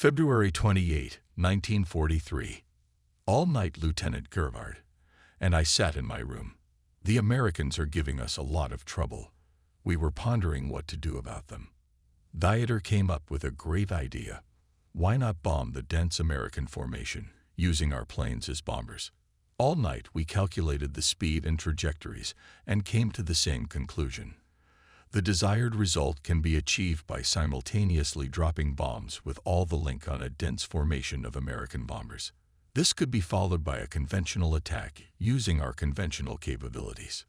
February 28, 1943. All night, Lieutenant Gervard and I sat in my room. The Americans are giving us a lot of trouble. We were pondering what to do about them. Dieter came up with a great idea. Why not bomb the dense American formation, using our planes as bombers? All night we calculated the speed and trajectories and came to the same conclusion. The desired result can be achieved by simultaneously dropping bombs with all the link on a dense formation of American bombers. This could be followed by a conventional attack using our conventional capabilities.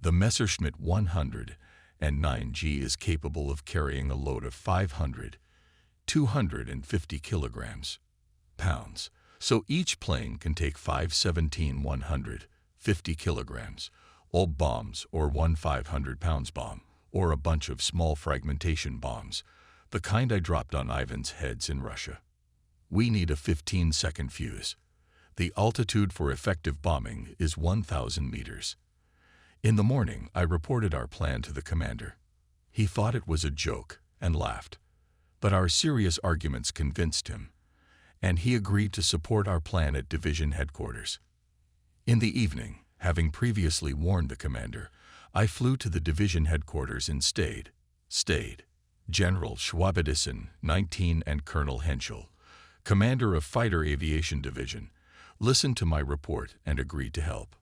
The Messerschmitt 109G is capable of carrying a load of 250 kilograms, pounds, so each plane can take 150 kilograms, all bombs, or one 500-pounds bomb, or a bunch of small fragmentation bombs, the kind I dropped on Ivan's heads in Russia. We need a 15-second fuse. The altitude for effective bombing is 1,000 meters. In the morning, I reported our plan to the commander. He thought it was a joke and laughed, but our serious arguments convinced him, and he agreed to support our plan at division headquarters. In the evening, having previously warned the commander, I flew to the division headquarters and stayed. General Schwabedison, 19, and Colonel Henschel, commander of Fighter Aviation Division, listened to my report and agreed to help.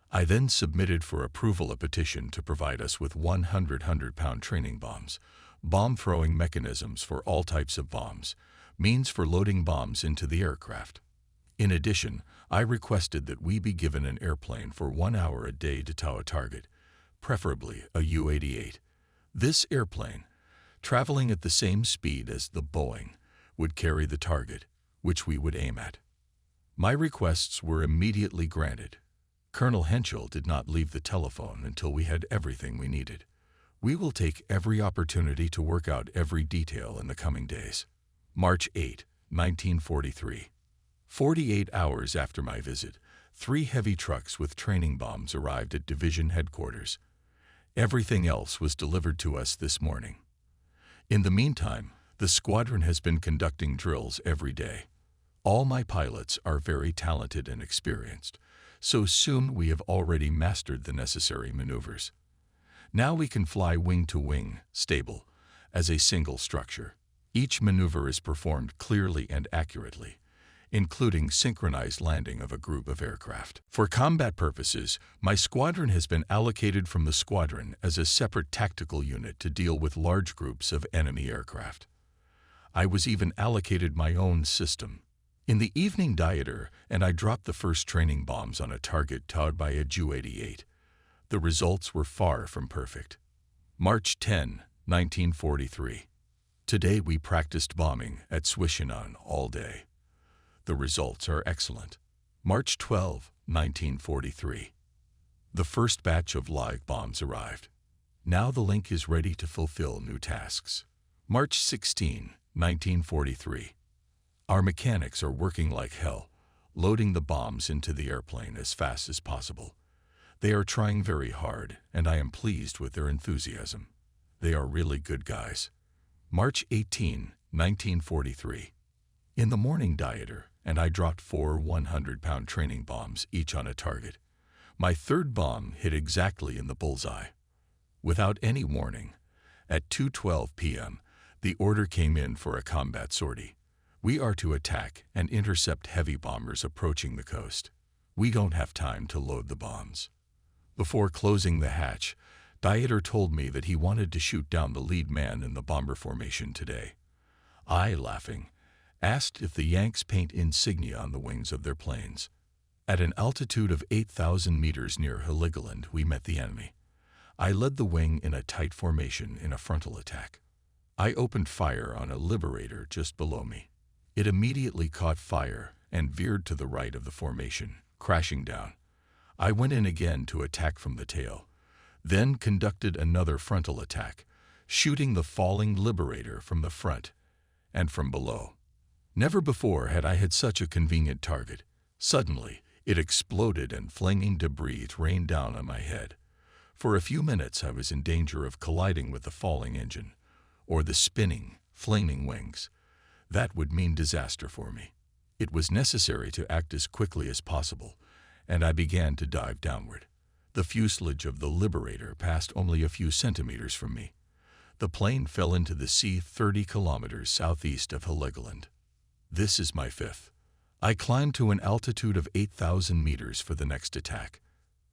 I then submitted for approval a petition to provide us with 100-pound training bombs, bomb-throwing mechanisms for all types of bombs, means for loading bombs into the aircraft. In addition, I requested that we be given an airplane for 1 hour a day to tow a target, preferably a U-88. This airplane, traveling at the same speed as the Boeing, would carry the target, which we would aim at. My requests were immediately granted. Colonel Henschel did not leave the telephone until we had everything we needed. We will take every opportunity to work out every detail in the coming days. March 8, 1943. 48 hours after my visit, 3 heavy trucks with training bombs arrived at division headquarters. Everything else was delivered to us this morning. In the meantime, the squadron has been conducting drills every day. All my pilots are very talented and experienced, so soon we have already mastered the necessary maneuvers. Now we can fly wing-to-wing, stable, as a single structure. Each maneuver is performed clearly and accurately, including synchronized landing of a group of aircraft. For combat purposes, my squadron has been allocated from the squadron as a separate tactical unit to deal with large groups of enemy aircraft. I was even allocated my own system. In the evening, Dieter and I dropped the first training bombs on a target towed by a Ju-88. The results were far from perfect. March 10, 1943. Today we practiced bombing at Zwischenahn all day. The results are excellent. March 12, 1943. The first batch of live bombs arrived. Now the link is ready to fulfill new tasks. March 16, 1943. Our mechanics are working like hell, loading the bombs into the airplane as fast as possible. They are trying very hard, and I am pleased with their enthusiasm. They are really good guys. March 18, 1943. In the morning, Dieter and I dropped 4 100-pound training bombs, each on a target. My third bomb hit exactly in the bullseye. Without any warning, at 2:12 p.m., the order came in for a combat sortie. We are to attack and intercept heavy bombers approaching the coast. We don't have time to load the bombs. Before closing the hatch, Dieter told me that he wanted to shoot down the lead man in the bomber formation today. I, laughing, asked if the Yanks paint insignia on the wings of their planes. At an altitude of 8,000 meters near Heligoland, we met the enemy. I led the wing in a tight formation in a frontal attack. I opened fire on a Liberator just below me. It immediately caught fire and veered to the right of the formation, crashing down. I went in again to attack from the tail, then conducted another frontal attack, shooting the falling Liberator from the front and from below. Never before had I had such a convenient target. Suddenly, it exploded and flaming debris rained down on my head. For a few minutes I was in danger of colliding with the falling engine, or the spinning, flaming wings. That would mean disaster for me. It was necessary to act as quickly as possible, and I began to dive downward. The fuselage of the Liberator passed only a few centimeters from me. The plane fell into the sea 30 kilometers southeast of Heligoland. This is my fifth. I climbed to an altitude of 8,000 meters for the next attack.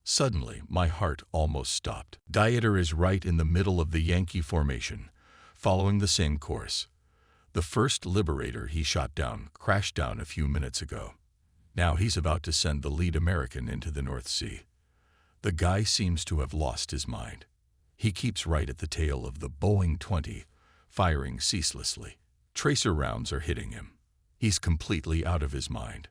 Suddenly, my heart almost stopped. Dieter is right in the middle of the Yankee formation, following the same course. The first Liberator he shot down crashed down a few minutes ago. Now he's about to send the lead American into the North Sea. The guy seems to have lost his mind. He keeps right at the tail of the Boeing 20, firing ceaselessly. Tracer rounds are hitting him. He's completely out of his mind.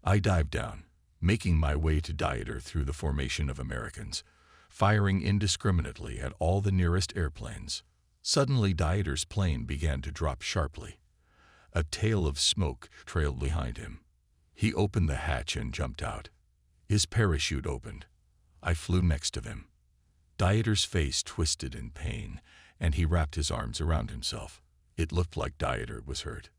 I dive down, making my way to Dieter through the formation of Americans, firing indiscriminately at all the nearest airplanes. Suddenly, Dieter's plane began to drop sharply. A tail of smoke trailed behind him. He opened the hatch and jumped out. His parachute opened. I flew next to him. Dieter's face twisted in pain, and he wrapped his arms around himself. It looked like Dieter was hurt.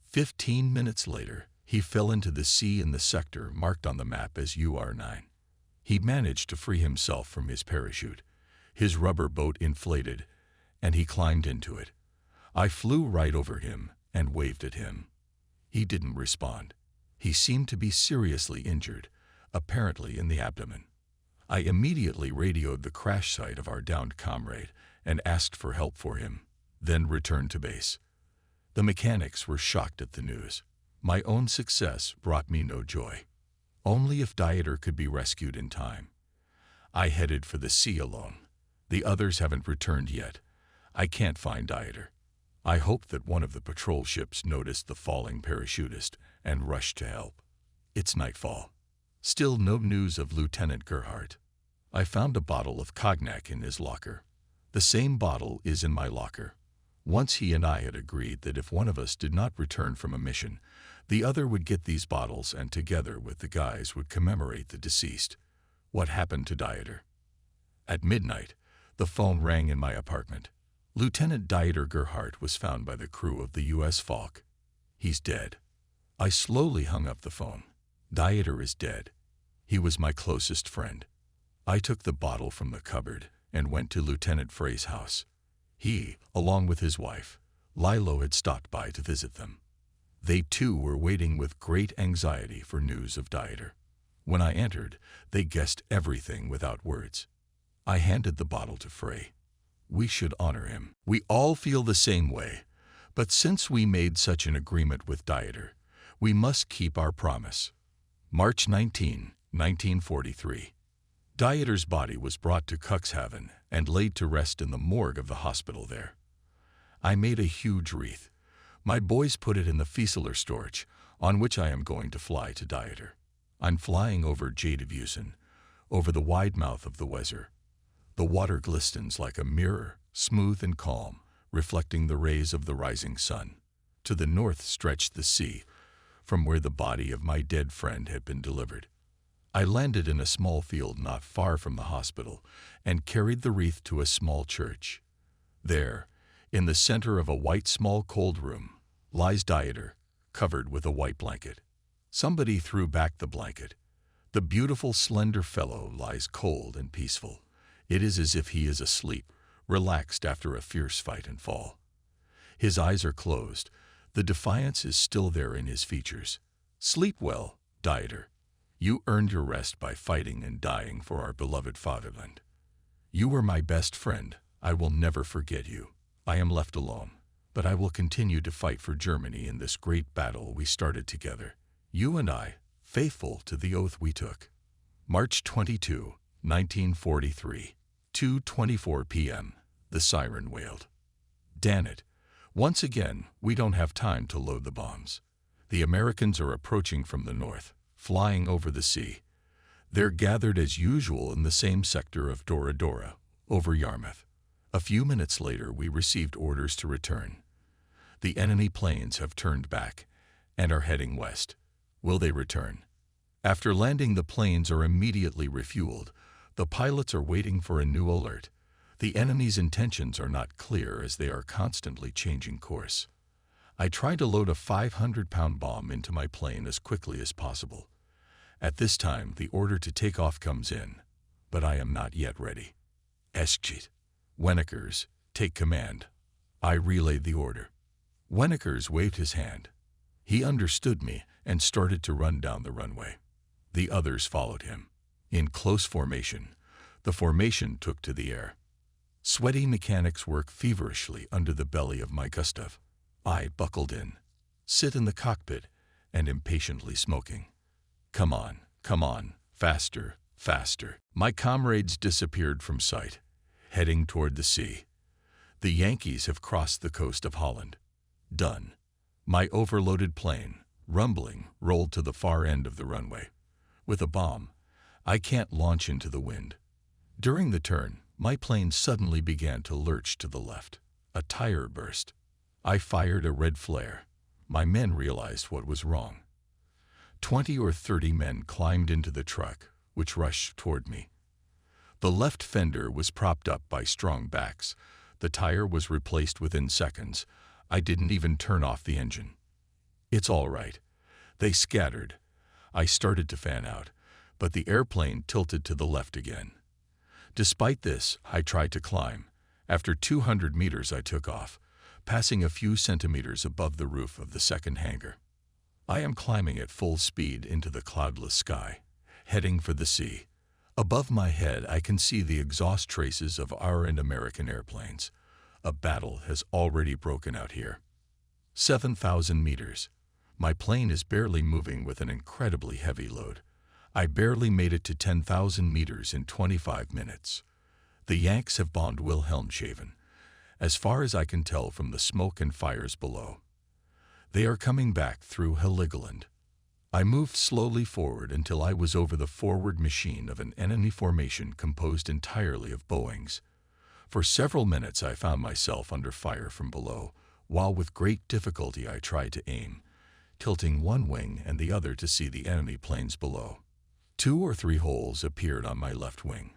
15 minutes later, he fell into the sea in the sector marked on the map as UR9. He managed to free himself from his parachute. His rubber boat inflated, and he climbed into it. I flew right over him and waved at him. He didn't respond. He seemed to be seriously injured, apparently in the abdomen. I immediately radioed the crash site of our downed comrade and asked for help for him, then returned to base. The mechanics were shocked at the news. My own success brought me no joy. Only if Dieter could be rescued in time. I headed for the sea alone. The others haven't returned yet. I can't find Dieter. I hope that one of the patrol ships noticed the falling parachutist and rushed to help. It's nightfall. Still no news of Lieutenant Gerhardt. I found a bottle of cognac in his locker. The same bottle is in my locker. Once he and I had agreed that if one of us did not return from a mission, the other would get these bottles and together with the guys would commemorate the deceased. What happened to Dieter? At midnight, the phone rang in my apartment. Lieutenant Dieter Gerhardt was found by the crew of the U.S. Falk. He's dead. I slowly hung up the phone. Dieter is dead. He was my closest friend. I took the bottle from the cupboard and went to Lieutenant Frey's house. He, along with his wife, Lilo, had stopped by to visit them. They too were waiting with great anxiety for news of Dieter. When I entered, they guessed everything without words. I handed the bottle to Frey. We should honor him. We all feel the same way, but since we made such an agreement with Dieter, we must keep our promise. March 19, 1943. Dieter's body was brought to Cuxhaven and laid to rest in the morgue of the hospital there. I made a huge wreath. My boys put it in the Fieseler Storch, on which I am going to fly to Dieter. I'm flying over Jadevusen, over the wide mouth of the Weser. The water glistens like a mirror, smooth and calm, reflecting the rays of the rising sun. To the north stretched the sea, from where the body of my dead friend had been delivered. I landed in a small field not far from the hospital and carried the wreath to a small church. There, in the center of a white small cold room, lies Dieter, covered with a white blanket. Somebody threw back the blanket. The beautiful, slender fellow lies cold and peaceful. It is as if he is asleep, relaxed after a fierce fight and fall. His eyes are closed. The defiance is still there in his features. Sleep well, Dieter. You earned your rest by fighting and dying for our beloved fatherland. You were my best friend. I will never forget you. I am left alone, but I will continue to fight for Germany in this great battle we started together. You and I, faithful to the oath we took. March 22, 1943, 2:24 p.m. The siren wailed. Damn it. Once again, we don't have time to load the bombs. The Americans are approaching from the north, flying over the sea. They're gathered as usual in the same sector of Dora Dora, over Yarmouth. A few minutes later, we received orders to return. The enemy planes have turned back and are heading west. Will they return? After landing, the planes are immediately refueled. The pilots are waiting for a new alert. The enemy's intentions are not clear as they are constantly changing course. I tried to load a 500-pound bomb into my plane as quickly as possible. At this time, the order to take off comes in, but I am not yet ready. Eschit. Wenickers, take command. I relayed the order. Wenickers waved his hand. He understood me and started to run down the runway. The others followed him. In close formation, the formation took to the air. Sweaty mechanics work feverishly under the belly of my Gustav. I buckled in, sit in the cockpit, and impatiently smoking. Come on, faster, faster. My comrades disappeared from sight, heading toward the sea. The Yankees have crossed the coast of Holland. Done. My overloaded plane, rumbling, rolled to the far end of the runway. With a bomb, I can't launch into the wind. During the turn, my plane suddenly began to lurch to the left. A tire burst. I fired a red flare. My men realized what was wrong. 20 or 30 men climbed into the truck, which rushed toward me. The left fender was propped up by strong backs. The tire was replaced within seconds. I didn't even turn off the engine. It's all right. They scattered. I started to fan out, but the airplane tilted to the left again. Despite this, I tried to climb. After 200 meters, I took off, passing a few centimeters above the roof of the second hangar. I am climbing at full speed into the cloudless sky, heading for the sea. Above my head, I can see the exhaust traces of our and American airplanes. A battle has already broken out here. 7,000 meters. My plane is barely moving with an incredibly heavy load. I barely made it to 10,000 meters in 25 minutes. The Yanks have bombed Wilhelmshaven, as far as I can tell from the smoke and fires below. They are coming back through Heligoland. I moved slowly forward until I was over the forward machine of an enemy formation composed entirely of Boeings. For several minutes I found myself under fire from below, while with great difficulty I tried to aim, tilting one wing and the other to see the enemy planes below. 2 or 3 holes appeared on my left wing.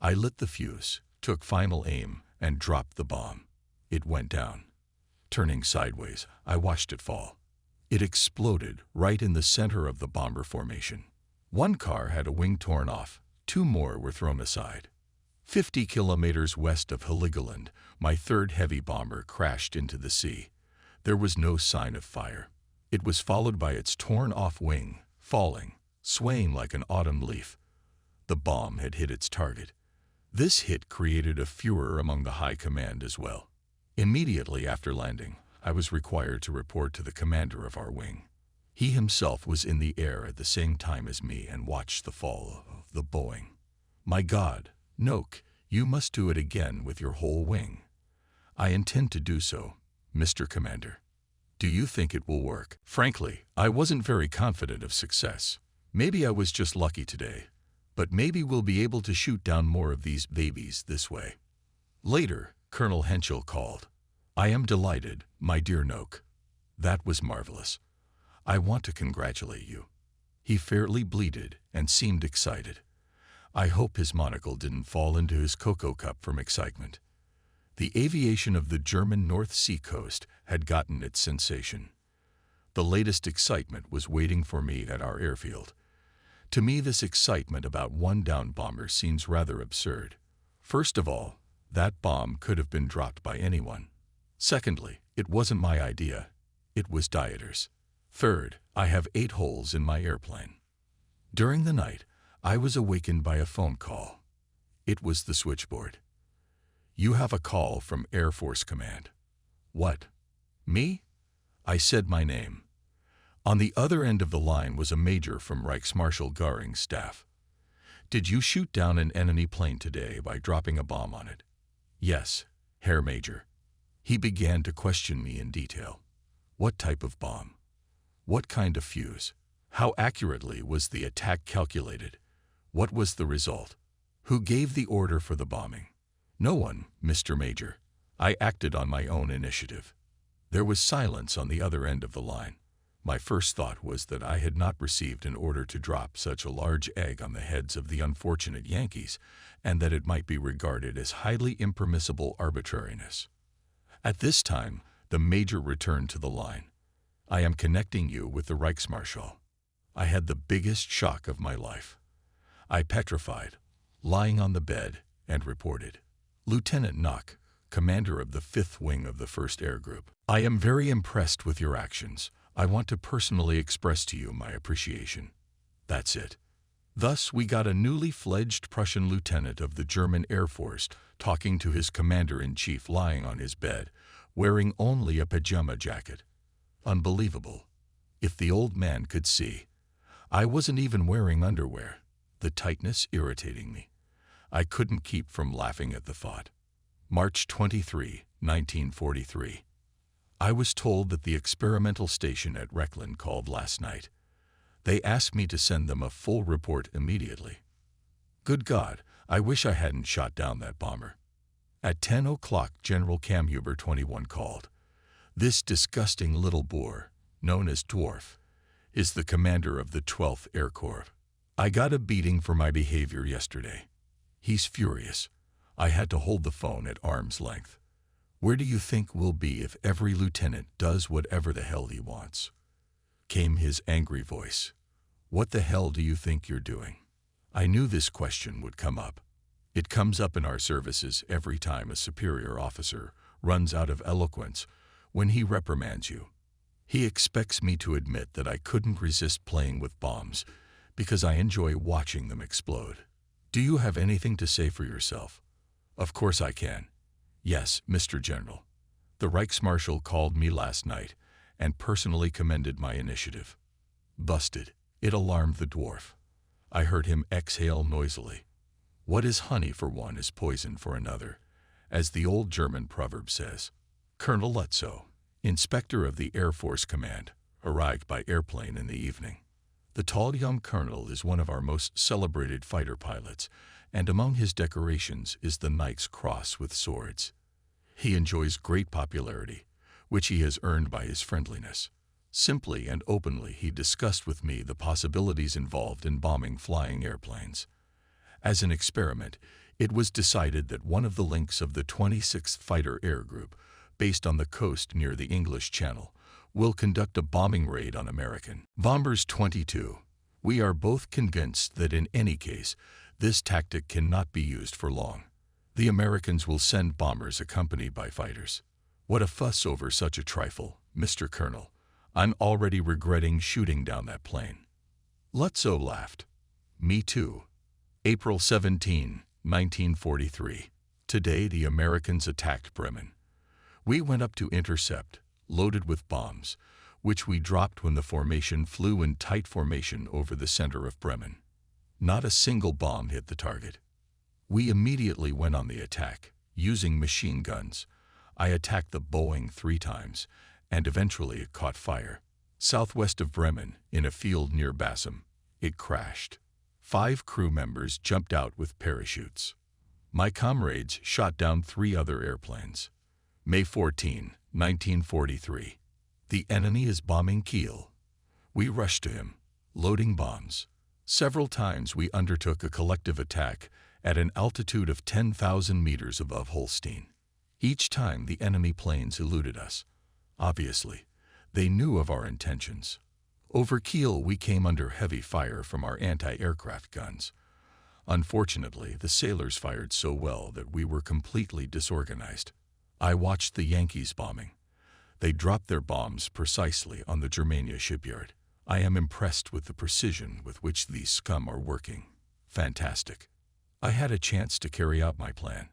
I lit the fuse, took final aim, and dropped the bomb. It went down. Turning sideways, I watched it fall. It exploded right in the center of the bomber formation. 1 car had a wing torn off, 2 more were thrown aside. 50 kilometers west of Heligoland, my third heavy bomber crashed into the sea. There was no sign of fire. It was followed by its torn-off wing, falling, swaying like an autumn leaf. The bomb had hit its target. This hit created a furor among the high command as well. Immediately after landing, I was required to report to the commander of our wing. He himself was in the air at the same time as me and watched the fall of the Boeing. My God, Noak, you must do it again with your whole wing. I intend to do so, Mr. Commander. Do you think it will work? Frankly, I wasn't very confident of success. Maybe I was just lucky today, but maybe we'll be able to shoot down more of these babies this way. Later, Colonel Henschel called. I am delighted, my dear Noak. That was marvelous. I want to congratulate you. He fairly bleated and seemed excited. I hope his monocle didn't fall into his cocoa cup from excitement. The aviation of the German North Sea coast had gotten its sensation. The latest excitement was waiting for me at our airfield. To me, this excitement about 1 downed bomber seems rather absurd. First of all, that bomb could have been dropped by anyone. Secondly, it wasn't my idea. It was Dieter's. Third, I have 8 holes in my airplane. During the night, I was awakened by a phone call. It was the switchboard. You have a call from Air Force Command. What? Me? I said my name. On the other end of the line was a major from Reichsmarschall Göring's staff. Did you shoot down an enemy plane today by dropping a bomb on it? Yes, Herr Major. He began to question me in detail. What type of bomb? What kind of fuse? How accurately was the attack calculated? What was the result? Who gave the order for the bombing? No one, Mr. Major. I acted on my own initiative. There was silence on the other end of the line. My first thought was that I had not received an order to drop such a large egg on the heads of the unfortunate Yankees, and that it might be regarded as highly impermissible arbitrariness. At this time, The Major returned to the line. I am connecting you with the Reichsmarschall. I had the biggest shock of my life. I petrified, lying on the bed, and reported. Lieutenant Nock, commander of the 5th Wing of the 1st Air Group. I am very impressed with your actions. I want to personally express to you my appreciation. That's it. Thus, we got a newly fledged Prussian lieutenant of the German Air Force talking to his commander-in-chief lying on his bed, wearing only a pajama jacket. Unbelievable. If the old man could see. I wasn't even wearing underwear, the tightness irritating me. I couldn't keep from laughing at the thought. March 23, 1943. I was told that the experimental station at Rechlin called last night. They asked me to send them a full report immediately. Good God, I wish I hadn't shot down that bomber. At 10 o'clock, General Kamhuber 21 called. This disgusting little boor, known as Dwarf, is the commander of the 12th Air Corps. I got a beating for my behavior yesterday. He's furious. I had to hold the phone at arm's length. Where do you think we'll be if every lieutenant does whatever the hell he wants? Came his angry voice. What the hell do you think you're doing? I knew this question would come up. It comes up in our services every time a superior officer runs out of eloquence when he reprimands you. He expects me to admit that I couldn't resist playing with bombs because I enjoy watching them explode. Do you have anything to say for yourself? Of course I can. Yes, Mr. General. The Reichsmarschall called me last night and personally commended my initiative. Busted. It alarmed the dwarf. I heard him exhale noisily. What is honey for one is poison for another, as the old German proverb says. Colonel Lutzow, inspector of the Air Force Command, arrived by airplane in the evening. The tall young colonel is one of our most celebrated fighter pilots, and among his decorations is the Knight's Cross with swords. He enjoys great popularity, which he has earned by his friendliness. Simply and openly he discussed with me the possibilities involved in bombing flying airplanes. As an experiment, it was decided that one of the links of the 26th Fighter Air Group, based on the coast near the English Channel, will conduct a bombing raid on American bombers 22. We are both convinced that in any case, this tactic cannot be used for long. The Americans will send bombers accompanied by fighters. What a fuss over such a trifle, Mr. Colonel. I'm already regretting shooting down that plane. Lutzow laughed. Me too. April 17, 1943. Today the Americans attacked Bremen. We went up to intercept, loaded with bombs, which we dropped when the formation flew in tight formation over the center of Bremen. Not a single bomb hit the target. We immediately went on the attack, using machine guns. I attacked the Boeing 3 times, and eventually it caught fire. Southwest of Bremen, in a field near Bassum, it crashed. 5 crew members jumped out with parachutes. My comrades shot down 3 other airplanes. May 14, 1943. The enemy is bombing Kiel. We rushed to him, loading bombs. Several times we undertook a collective attack at an altitude of 10,000 meters above Holstein. Each time the enemy planes eluded us. Obviously, they knew of our intentions. Over Kiel we came under heavy fire from our anti-aircraft guns. Unfortunately, the sailors fired so well that we were completely disorganized. I watched the Yankees bombing. They dropped their bombs precisely on the Germania shipyard. I am impressed with the precision with which these scum are working. Fantastic. I had a chance to carry out my plan,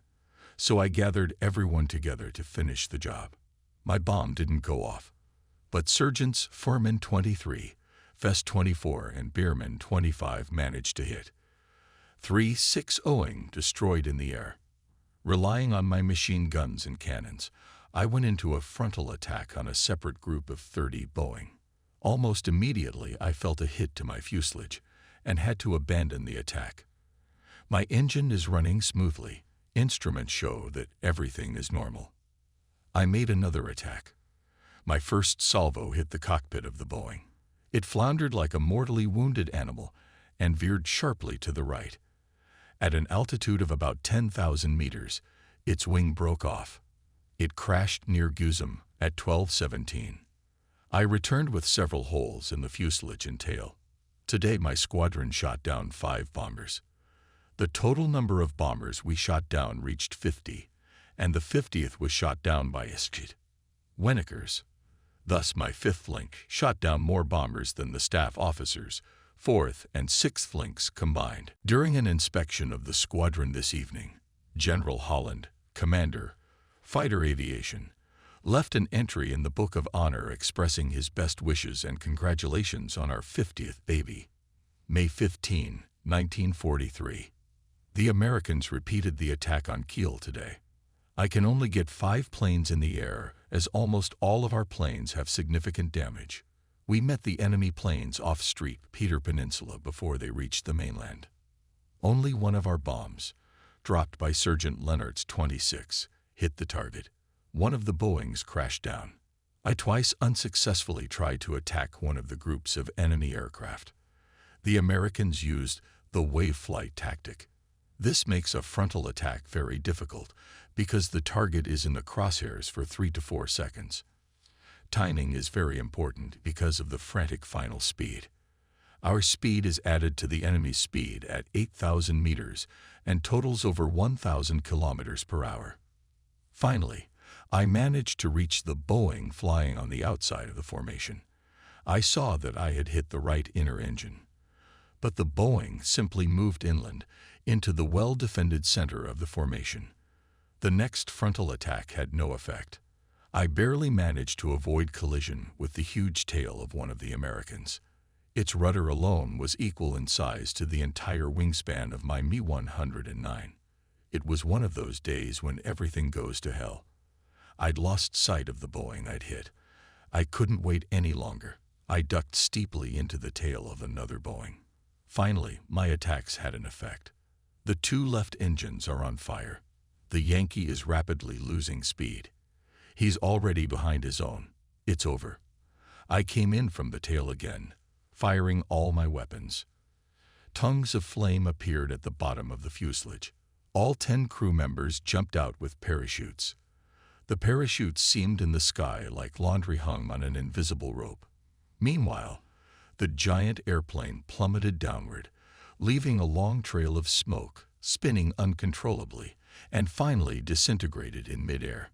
so I gathered everyone together to finish the job. My bomb didn't go off, but Sergeants Furman 23, Fest 24, and Bierman 25 managed to hit. 3 6-0ing destroyed in the air. Relying on my machine guns and cannons, I went into a frontal attack on a separate group of 30 Boeing. Almost immediately, I felt a hit to my fuselage and had to abandon the attack. My engine is running smoothly. Instruments show that everything is normal. I made another attack. My first salvo hit the cockpit of the Boeing. It floundered like a mortally wounded animal and veered sharply to the right. At an altitude of about 10,000 meters, its wing broke off. It crashed near Gusum, At 12:17, I returned with several holes in the fuselage and tail. Today my squadron shot down 5 bombers. The total number of bombers we shot down reached 50, and the 50th was shot down by Ischit Wenickers. Thus my 5th link shot down more bombers than the staff officers, 4th and 6th links combined. During an inspection of the squadron this evening, General Holland, Commander, Fighter Aviation, left an entry in the Book of Honor expressing his best wishes and congratulations on our 50th baby. May 15, 1943. The Americans repeated the attack on Kiel today. I can only get 5 planes in the air, as almost all of our planes have significant damage. We met the enemy planes off Street Peter Peninsula before they reached the mainland. Only one of our bombs, dropped by Sergeant Leonard's 26, hit the target. One of the Boeings crashed down. I twice unsuccessfully tried to attack one of the groups of enemy aircraft. The Americans used the wave flight tactic. This makes a frontal attack very difficult because the target is in the crosshairs for 3 to 4 seconds. Timing is very important because of the frantic final speed. Our speed is added to the enemy's speed at 8,000 meters and totals over 1,000 kilometers per hour. Finally, I managed to reach the Boeing flying on the outside of the formation. I saw that I had hit the right inner engine, but the Boeing simply moved inland into the well-defended center of the formation. The next frontal attack had no effect. I barely managed to avoid collision with the huge tail of one of the Americans. Its rudder alone was equal in size to the entire wingspan of my Mi-109. It was one of those days when everything goes to hell. I'd lost sight of the Boeing I'd hit. I couldn't wait any longer. I ducked steeply into the tail of another Boeing. Finally, my attacks had an effect. The 2 left engines are on fire. The Yankee is rapidly losing speed. He's already behind his own. It's over. I came in from the tail again, firing all my weapons. Tongues of flame appeared at the bottom of the fuselage. All 10 crew members jumped out with parachutes. The parachutes seemed in the sky like laundry hung on an invisible rope. Meanwhile, the giant airplane plummeted downward, leaving a long trail of smoke, spinning uncontrollably, and finally disintegrated in midair.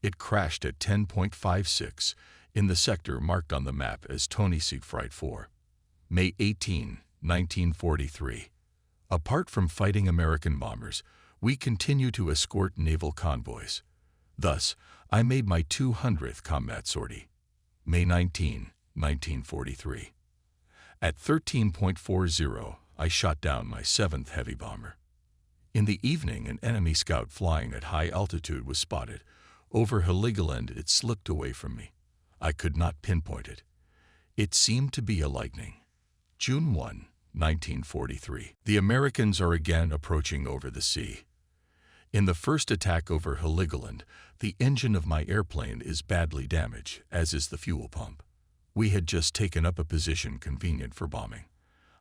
It crashed at 10.56 in the sector marked on the map as Tony Siegfried 4. May 18, 1943. Apart from fighting American bombers, we continue to escort naval convoys. Thus, I made my 200th combat sortie. May 19, 1943. At 13.40, I shot down my 7th heavy bomber. In the evening, an enemy scout flying at high altitude was spotted. Over Heligoland, it slipped away from me. I could not pinpoint it. It seemed to be a lightning. June 1, 1943. The Americans are again approaching over the sea. In the first attack over Heligoland, the engine of my airplane is badly damaged, as is the fuel pump. We had just taken up a position convenient for bombing.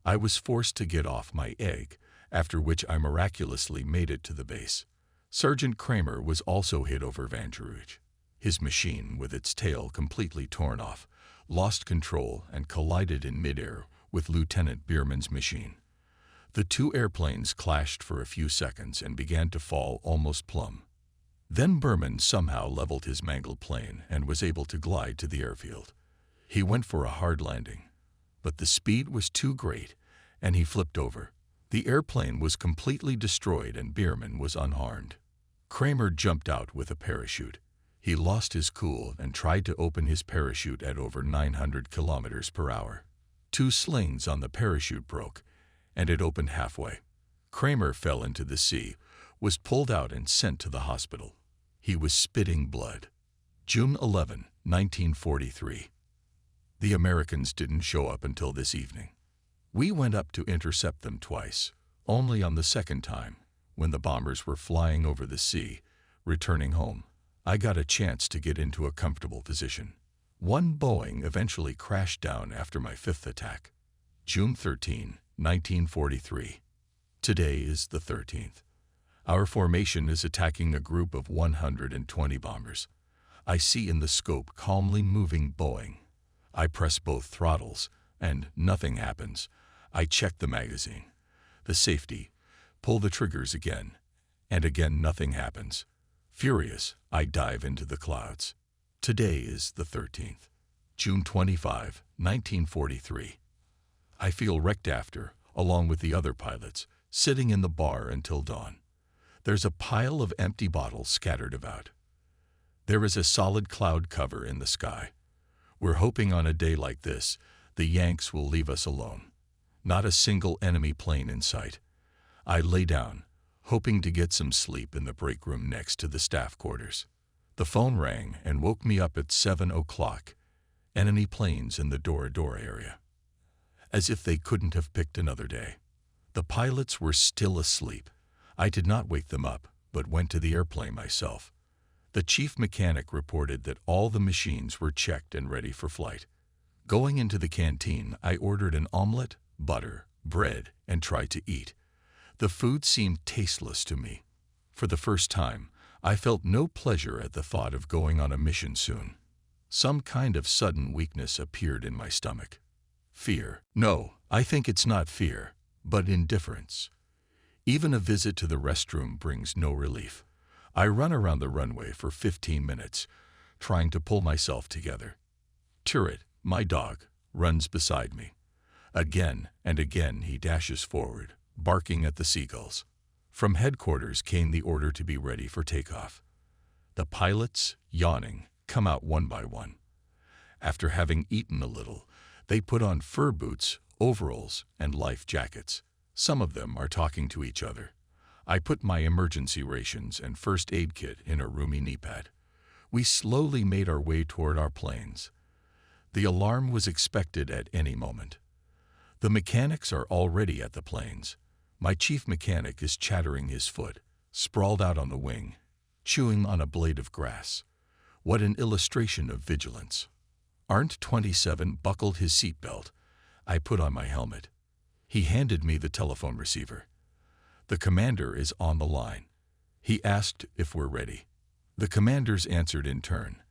I was forced to get off my egg, after which I miraculously made it to the base. Sergeant Kramer was also hit over Vangerouge. His machine, with its tail completely torn off, lost control and collided in midair with Lieutenant Bierman's machine. The 2 airplanes clashed for a few seconds and began to fall almost plumb. Then Berman somehow leveled his mangled plane and was able to glide to the airfield. He went for a hard landing, but the speed was too great and he flipped over. The airplane was completely destroyed and Bierman was unharmed. Kramer jumped out with a parachute. He lost his cool and tried to open his parachute at over 900 kilometers per hour. 2 slings on the parachute broke, and it opened halfway. Kramer fell into the sea, was pulled out and sent to the hospital. He was spitting blood. June 11, 1943. The Americans didn't show up until this evening. We went up to intercept them twice, only on the second time, when the bombers were flying over the sea, returning home. I got a chance to get into a comfortable position. 1 Boeing eventually crashed down after my 5th attack. June 13, 1943. Today is the 13th. Our formation is attacking a group of 120 bombers. I see in the scope calmly moving Boeing. I press both throttles, and nothing happens. I check the magazine, the safety, pull the triggers again, and again nothing happens. Furious, I dive into the clouds. Today is the 13th, June 25, 1943. I feel wrecked after, along with the other pilots, sitting in the bar until dawn. There's a pile of empty bottles scattered about. There is a solid cloud cover in the sky. We're hoping on a day like this, the Yanks will leave us alone. Not a single enemy plane in sight. I lay down, hoping to get some sleep in the break room next to the staff quarters. The phone rang and woke me up at 7 o'clock. Enemy planes in the Dora area. As if they couldn't have picked another day. The pilots were still asleep. I did not wake them up, but went to the airplane myself. The chief mechanic reported that all the machines were checked and ready for flight. Going into the canteen, I ordered an omelet, butter, bread, and tried to eat. The food seemed tasteless to me. For the first time, I felt no pleasure at the thought of going on a mission soon. Some kind of sudden weakness appeared in my stomach. Fear. No, I think it's not fear, but indifference. Even a visit to the restroom brings no relief. I run around the runway for 15 minutes, trying to pull myself together. Turret, my dog, runs beside me. Again and again he dashes forward, barking at the seagulls. From headquarters came the order to be ready for takeoff. The pilots, yawning, come out one by one. After having eaten a little, they put on fur boots, overalls, and life jackets. Some of them are talking to each other. I put my emergency rations and first aid kit in a roomy knee pad. We slowly made our way toward our planes. The alarm was expected at any moment. The mechanics are already at the planes. My chief mechanic is chattering his foot, sprawled out on the wing, chewing on a blade of grass. What an illustration of vigilance. Arndt 27 buckled his seatbelt. I put on my helmet. He handed me the telephone receiver. The commander is on the line. He asked if we're ready. The commanders answered in turn.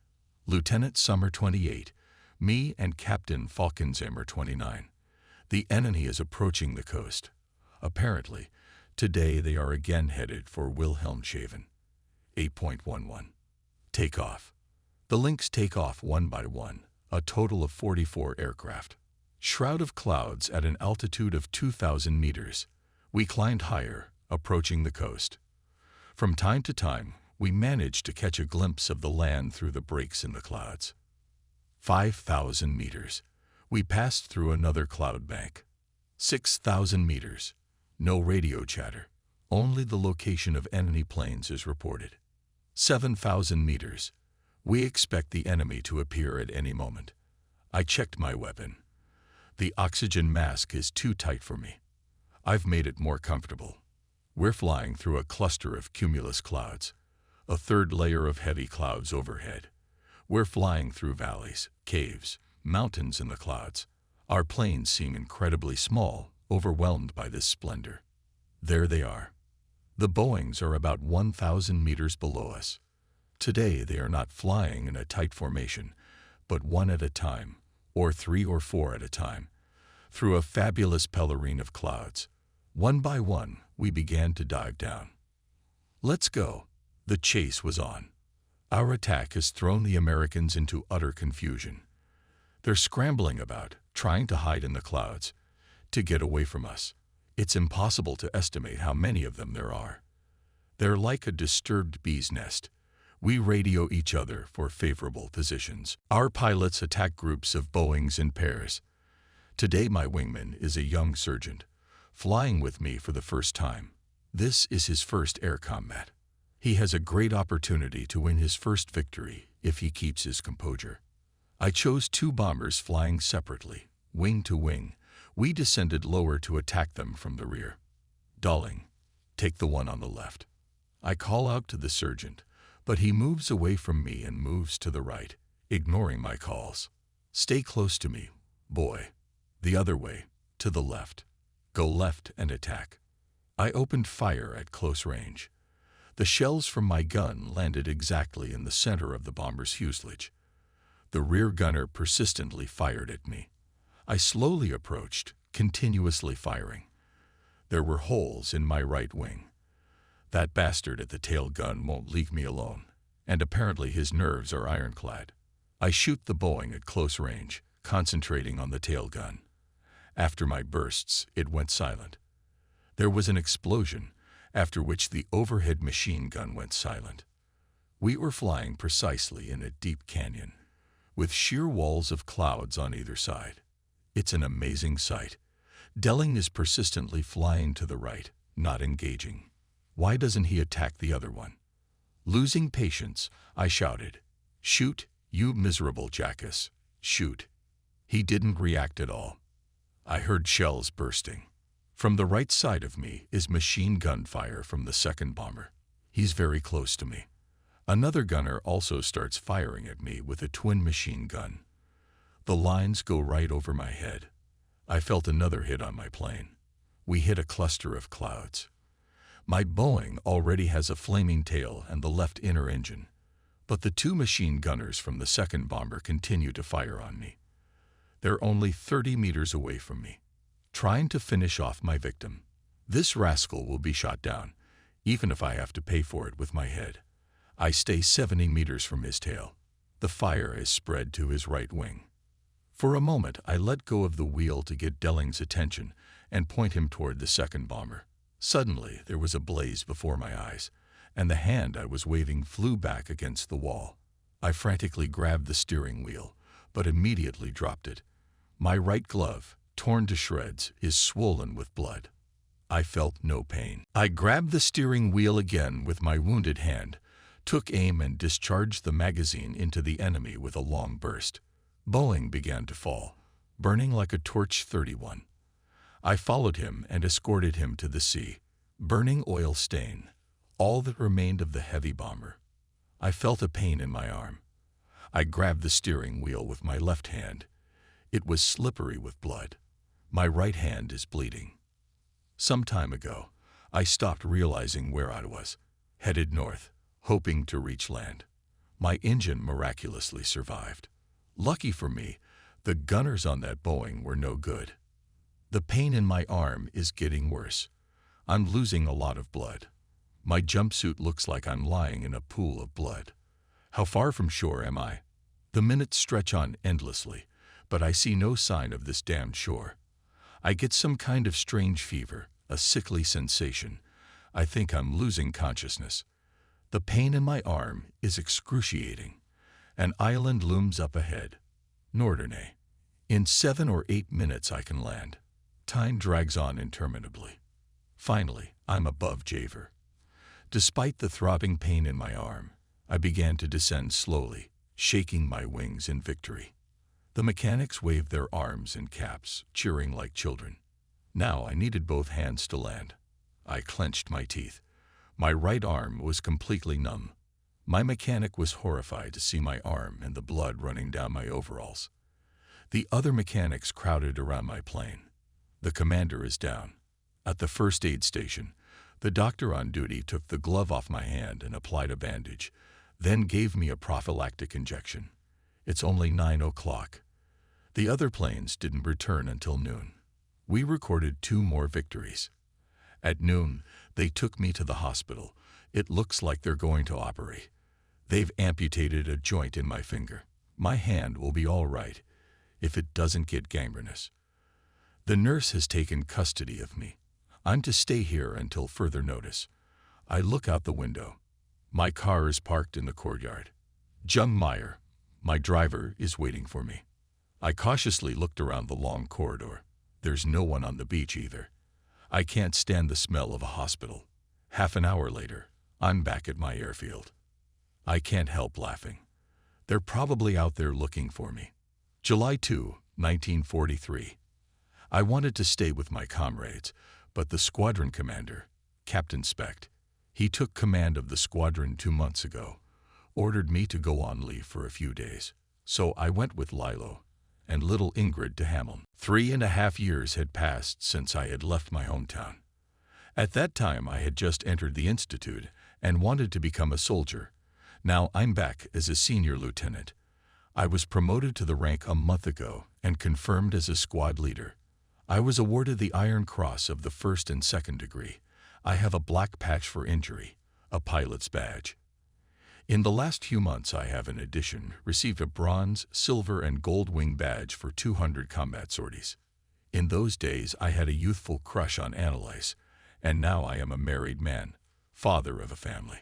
Lieutenant Summer 28, me and Captain Falkensheimer 29. The enemy is approaching the coast. Apparently, today they are again headed for Wilhelmshaven. 8.11. Takeoff. The Lynx take off one by one, a total of 44 aircraft. Shroud of clouds at an altitude of 2,000 meters. We climbed higher, approaching the coast. From time to time, we managed to catch a glimpse of the land through the breaks in the clouds. 5,000 meters. We passed through another cloud bank. 6,000 meters. No radio chatter. Only the location of enemy planes is reported. 7,000 meters. We expect the enemy to appear at any moment. I checked my weapon. The oxygen mask is too tight for me. I've made it more comfortable. We're flying through a cluster of cumulus clouds, a third layer of heavy clouds overhead. We're flying through valleys, caves, mountains in the clouds. Our planes seem incredibly small, overwhelmed by this splendor. There they are. The Boeings are about 1,000 meters below us. Today they are not flying in a tight formation, but one at a time, or 3 or 4 at a time, through a fabulous pelerine of clouds. One by one, we began to dive down. Let's go. The chase was on. Our attack has thrown the Americans into utter confusion. They're scrambling about, trying to hide in the clouds, to get away from us. It's impossible to estimate how many of them there are. They're like a disturbed bee's nest. We radio each other for favorable positions. Our pilots attack groups of Boeings in pairs. Today my wingman is a young sergeant, flying with me for the first time. This is his first air combat. He has a great opportunity to win his first victory if he keeps his composure. I chose 2 bombers flying separately, wing to wing. We descended lower to attack them from the rear. Dulling, take the one on the left. I call out to the sergeant, but he moves away from me and moves to the right, ignoring my calls. Stay close to me, boy. The other way, to the left. Go left and attack. I opened fire at close range. The shells from my gun landed exactly in the center of the bomber's fuselage. The rear gunner persistently fired at me. I slowly approached, continuously firing. There were holes in my right wing. That bastard at the tail gun won't leave me alone, and apparently his nerves are ironclad. I shoot the Boeing at close range, concentrating on the tail gun. After my bursts, it went silent. There was an explosion, after which the overhead machine gun went silent. We were flying precisely in a deep canyon, with sheer walls of clouds on either side. It's an amazing sight. Delling is persistently flying to the right, not engaging. Why doesn't he attack the other one? Losing patience, I shouted, "Shoot, you miserable jackass, shoot." He didn't react at all. I heard shells bursting. From the right side of me is machine gun fire from the second bomber. He's very close to me. Another gunner also starts firing at me with a twin machine gun. The lines go right over my head. I felt another hit on my plane. We hit a cluster of clouds. My Boeing already has a flaming tail and the left inner engine, but the two machine gunners from the second bomber continue to fire on me. They're only 30 meters away from me, trying to finish off my victim. This rascal will be shot down, even if I have to pay for it with my head. I stay 70 meters from his tail. The fire is spread to his right wing. For a moment, I let go of the wheel to get Delling's attention and point him toward the second bomber. Suddenly, there was a blaze before my eyes, and the hand I was waving flew back against the wall. I frantically grabbed the steering wheel, but immediately dropped it. My right glove, torn to shreds, is swollen with blood. I felt no pain. I grabbed the steering wheel again with my wounded hand, took aim and discharged the magazine into the enemy with a long burst. Boeing began to fall, burning like a torch 31. I followed him and escorted him to the sea. Burning oil stain, all that remained of the heavy bomber. I felt a pain in my arm. I grabbed the steering wheel with my left hand. It was slippery with blood. My right hand is bleeding. Some time ago, I stopped realizing where I was, headed north, hoping to reach land. My engine miraculously survived. Lucky for me, the gunners on that Boeing were no good. The pain in my arm is getting worse. I'm losing a lot of blood. My jumpsuit looks like I'm lying in a pool of blood. How far from shore am I? The minutes stretch on endlessly, but I see no sign of this damned shore. I get some kind of strange fever, a sickly sensation. I think I'm losing consciousness. The pain in my arm is excruciating. An island looms up ahead. Norderney. In 7 or 8 minutes I can land. Time drags on interminably. Finally, I'm above Javer. Despite the throbbing pain in my arm, I began to descend slowly, shaking my wings in victory. The mechanics waved their arms and caps, cheering like children. Now I needed both hands to land. I clenched my teeth. My right arm was completely numb. My mechanic was horrified to see my arm and the blood running down my overalls. The other mechanics crowded around my plane. The commander is down. At the first aid station, the doctor on duty took the glove off my hand and applied a bandage, then gave me a prophylactic injection. It's only 9 o'clock. The other planes didn't return until noon. We recorded 2 more victories. At noon, they took me to the hospital. It looks like they're going to operate. They've amputated a joint in my finger. My hand will be all right if it doesn't get gangrenous. The nurse has taken custody of me. I'm to stay here until further notice. I look out the window. My car is parked in the courtyard. Jung Meyer, my driver, is waiting for me. I cautiously looked around the long corridor. There's no one on the beach either. I can't stand the smell of a hospital. Half an hour later, I'm back at my airfield. I can't help laughing. They're probably out there looking for me. July 2, 1943. I wanted to stay with my comrades, but the squadron commander, Captain Specht, he took command of the squadron 2 months ago, ordered me to go on leave for a few days. So I went with Lilo and little Ingrid to Hameln. 3.5 years had passed since I had left my hometown. At that time I had just entered the institute and wanted to become a soldier. Now I'm back as a senior lieutenant. I was promoted to the rank a month ago and confirmed as a squad leader. I was awarded the Iron Cross of the first and second degree. I have a black patch for injury, a pilot's badge. In the last few months I have in addition received a bronze, silver, and gold wing badge for 200 combat sorties. In those days I had a youthful crush on Annalise, and now I am a married man, father of a family.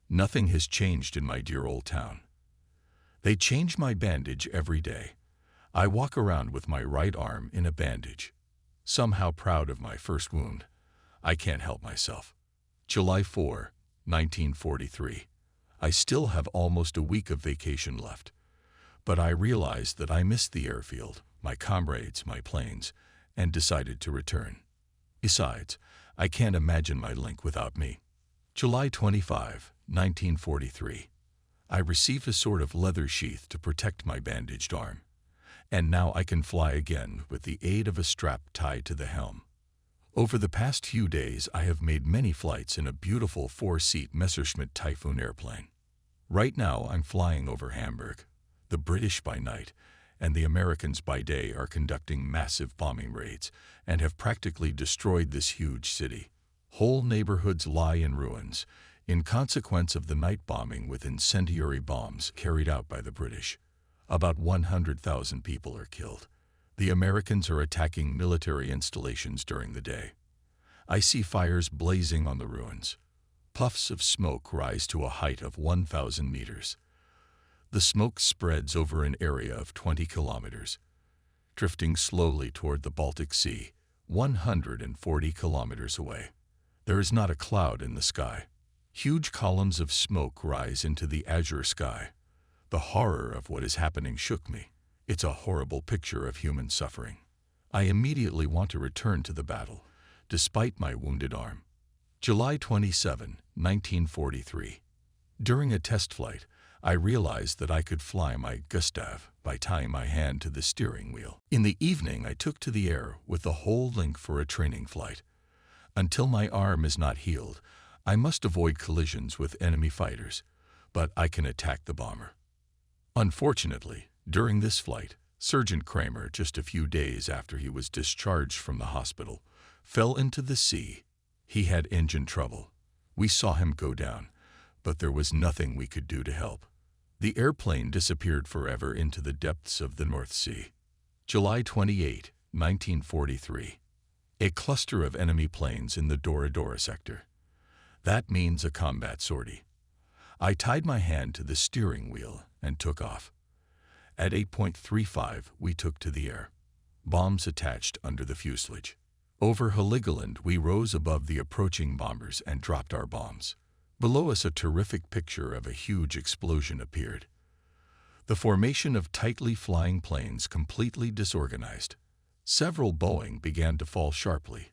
Nothing has changed in my dear old town. They change my bandage every day. I walk around with my right arm in a bandage. Somehow proud of my first wound. I can't help myself. July 4, 1943. I still have almost a week of vacation left. But I realized that I missed the airfield, my comrades, my planes, and decided to return. Besides, I can't imagine my link without me. July 25, 1943. I received a sort of leather sheath to protect my bandaged arm. And now I can fly again with the aid of a strap tied to the helm. Over the past few days I have made many flights in a beautiful 4-seat Messerschmitt Typhoon airplane. Right now I'm flying over Hamburg. The British by night and the Americans by day are conducting massive bombing raids and have practically destroyed this huge city. Whole neighborhoods lie in ruins in consequence of the night bombing with incendiary bombs carried out by the British. About 100,000 people are killed. The Americans are attacking military installations during the day. I see fires blazing on the ruins. Puffs of smoke rise to a height of 1,000 meters. The smoke spreads over an area of 20 kilometers, drifting slowly toward the Baltic Sea, 140 kilometers away. There is not a cloud in the sky. Huge columns of smoke rise into the azure sky. The horror of what is happening shook me. It's a horrible picture of human suffering. I immediately want to return to the battle, despite my wounded arm. July 27, 1943. During a test flight, I realized that I could fly my Gustav by tying my hand to the steering wheel. In the evening, I took to the air with the whole link for a training flight. Until my arm is not healed, I must avoid collisions with enemy fighters, but I can attack the bomber. Unfortunately, during this flight, Sergeant Kramer, just a few days after he was discharged from the hospital, fell into the sea. He had engine trouble. We saw him go down, but there was nothing we could do to help. The airplane disappeared forever into the depths of the North Sea. July 28, 1943. A cluster of enemy planes in the Dora Dora sector. That means a combat sortie. I tied my hand to the steering wheel and took off. At 8.35, we took to the air. Bombs attached under the fuselage. Over Heligoland, we rose above the approaching bombers and dropped our bombs. Below us, a terrific picture of a huge explosion appeared. The formation of tightly flying planes completely disorganized. Several Boeing began to fall sharply.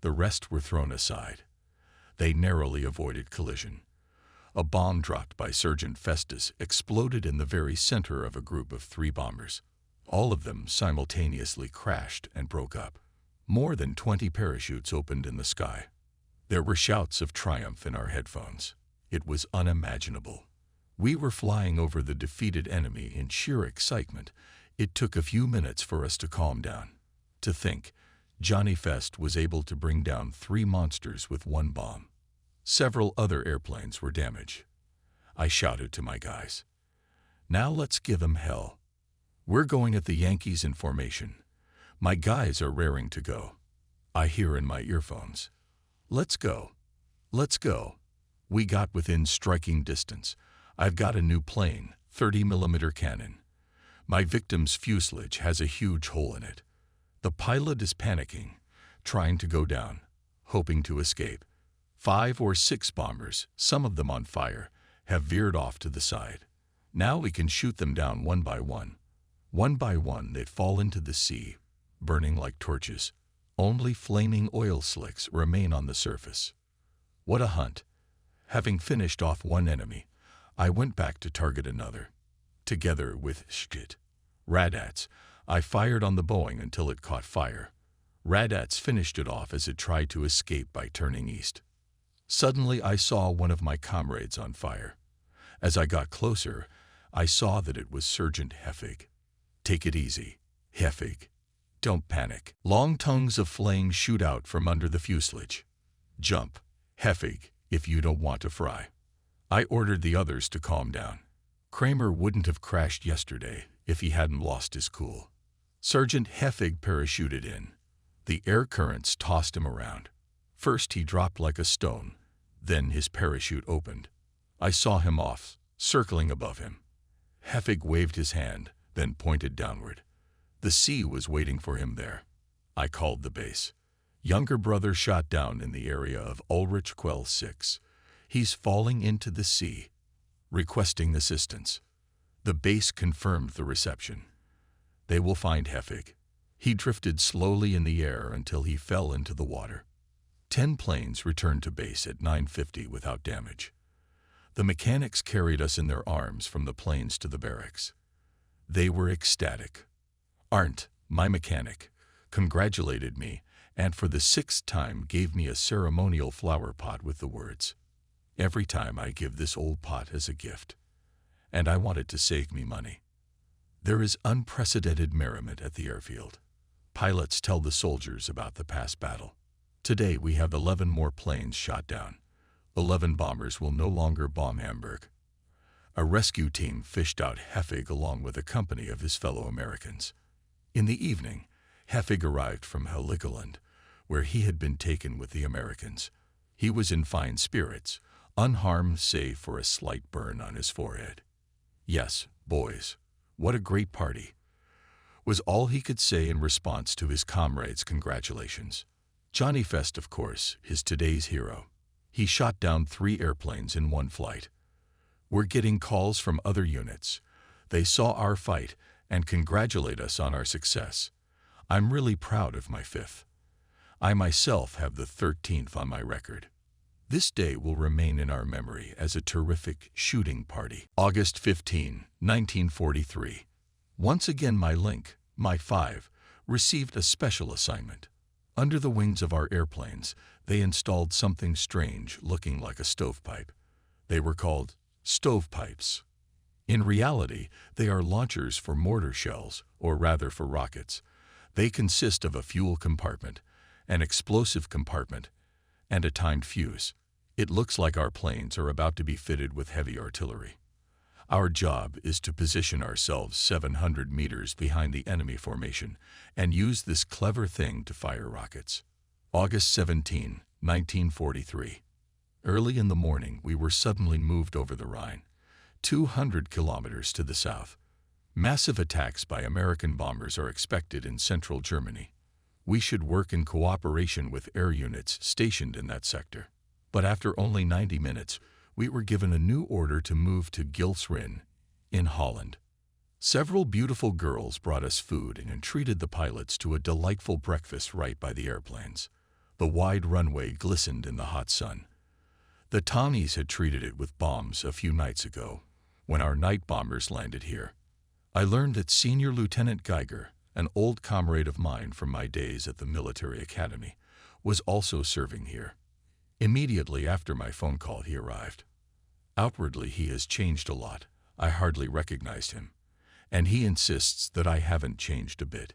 The rest were thrown aside. They narrowly avoided collision. A bomb dropped by Sergeant Festus exploded in the very center of a group of 3 bombers. All of them simultaneously crashed and broke up. More than 20 parachutes opened in the sky. There were shouts of triumph in our headphones. It was unimaginable. We were flying over the defeated enemy in sheer excitement. It took a few minutes for us to calm down. To think, Johnny Fest was able to bring down 3 monsters with 1 bomb. Several other airplanes were damaged. I shouted to my guys, "Now let's give 'em hell. We're going at the Yankees in formation." My guys are raring to go. I hear in my earphones, "Let's go. Let's go." We got within striking distance. I've got a new plane, 30mm cannon. My victim's fuselage has a huge hole in it. The pilot is panicking, trying to go down, hoping to escape. 5 or 6 bombers, some of them on fire, have veered off to the side. Now we can shoot them down one by one. One by one they fall into the sea, burning like torches. Only flaming oil slicks remain on the surface. What a hunt! Having finished off one enemy, I went back to target another. Together with Shkit, Radats, I fired on the Boeing until it caught fire. Radats finished it off as it tried to escape by turning east. Suddenly I saw one of my comrades on fire. As I got closer, I saw that it was Sergeant Heffig. Take it easy, Heffig. Don't panic. Long tongues of flame shoot out from under the fuselage. Jump, Heffig, if you don't want to fry. I ordered the others to calm down. Kramer wouldn't have crashed yesterday if he hadn't lost his cool. Sergeant Heffig parachuted in. The air currents tossed him around. First he dropped like a stone, then his parachute opened. I saw him off, circling above him. Heffig waved his hand, then pointed downward. The sea was waiting for him there. I called the base. Younger brother shot down in the area of Ulrich Quell 6. He's falling into the sea, requesting assistance. The base confirmed the reception. They will find Heffig. He drifted slowly in the air until he fell into the water. 10 planes returned to base at 9:50 without damage. The mechanics carried us in their arms from the planes to the barracks. They were ecstatic. Arndt, my mechanic, congratulated me and for the 6th time gave me a ceremonial flower pot with the words, "Every time I give this old pot as a gift." And I wanted to save me money. There is unprecedented merriment at the airfield. Pilots tell the soldiers about the past battle. Today we have 11 more planes shot down. 11 bombers will no longer bomb Hamburg. A rescue team fished out Heffig along with a company of his fellow Americans. In the evening, Heffig arrived from Heligoland, where he had been taken with the Americans. He was in fine spirits, unharmed save for a slight burn on his forehead. "Yes, boys, what a great party," was all he could say in response to his comrades' congratulations. Johnny Fest, of course, is today's hero. He shot down 3 airplanes in one flight. We're getting calls from other units. They saw our fight and congratulate us on our success. I'm really proud of my 5th. I myself have the 13th on my record. This day will remain in our memory as a terrific shooting party. August 15, 1943. Once again my Link, my 5, received a special assignment. Under the wings of our airplanes, they installed something strange looking like a stovepipe. They were called stovepipes. In reality, they are launchers for mortar shells, or rather for rockets. They consist of a fuel compartment, an explosive compartment, and a timed fuse. It looks like our planes are about to be fitted with heavy artillery. Our job is to position ourselves 700 meters behind the enemy formation and use this clever thing to fire rockets. August 17, 1943. Early in the morning, we were suddenly moved over the Rhine, 200 kilometers to the south. Massive attacks by American bombers are expected in central Germany. We should work in cooperation with air units stationed in that sector. But after only 90 minutes, we were given a new order to move to Gilsrin, in Holland. Several beautiful girls brought us food and entreated the pilots to a delightful breakfast right by the airplanes. The wide runway glistened in the hot sun. The Tommies had treated it with bombs a few nights ago, when our night bombers landed here. I learned that Senior Lieutenant Geiger, an old comrade of mine from my days at the military academy, was also serving here. Immediately after my phone call, he arrived. Outwardly, he has changed a lot. I hardly recognized him. And he insists that I haven't changed a bit.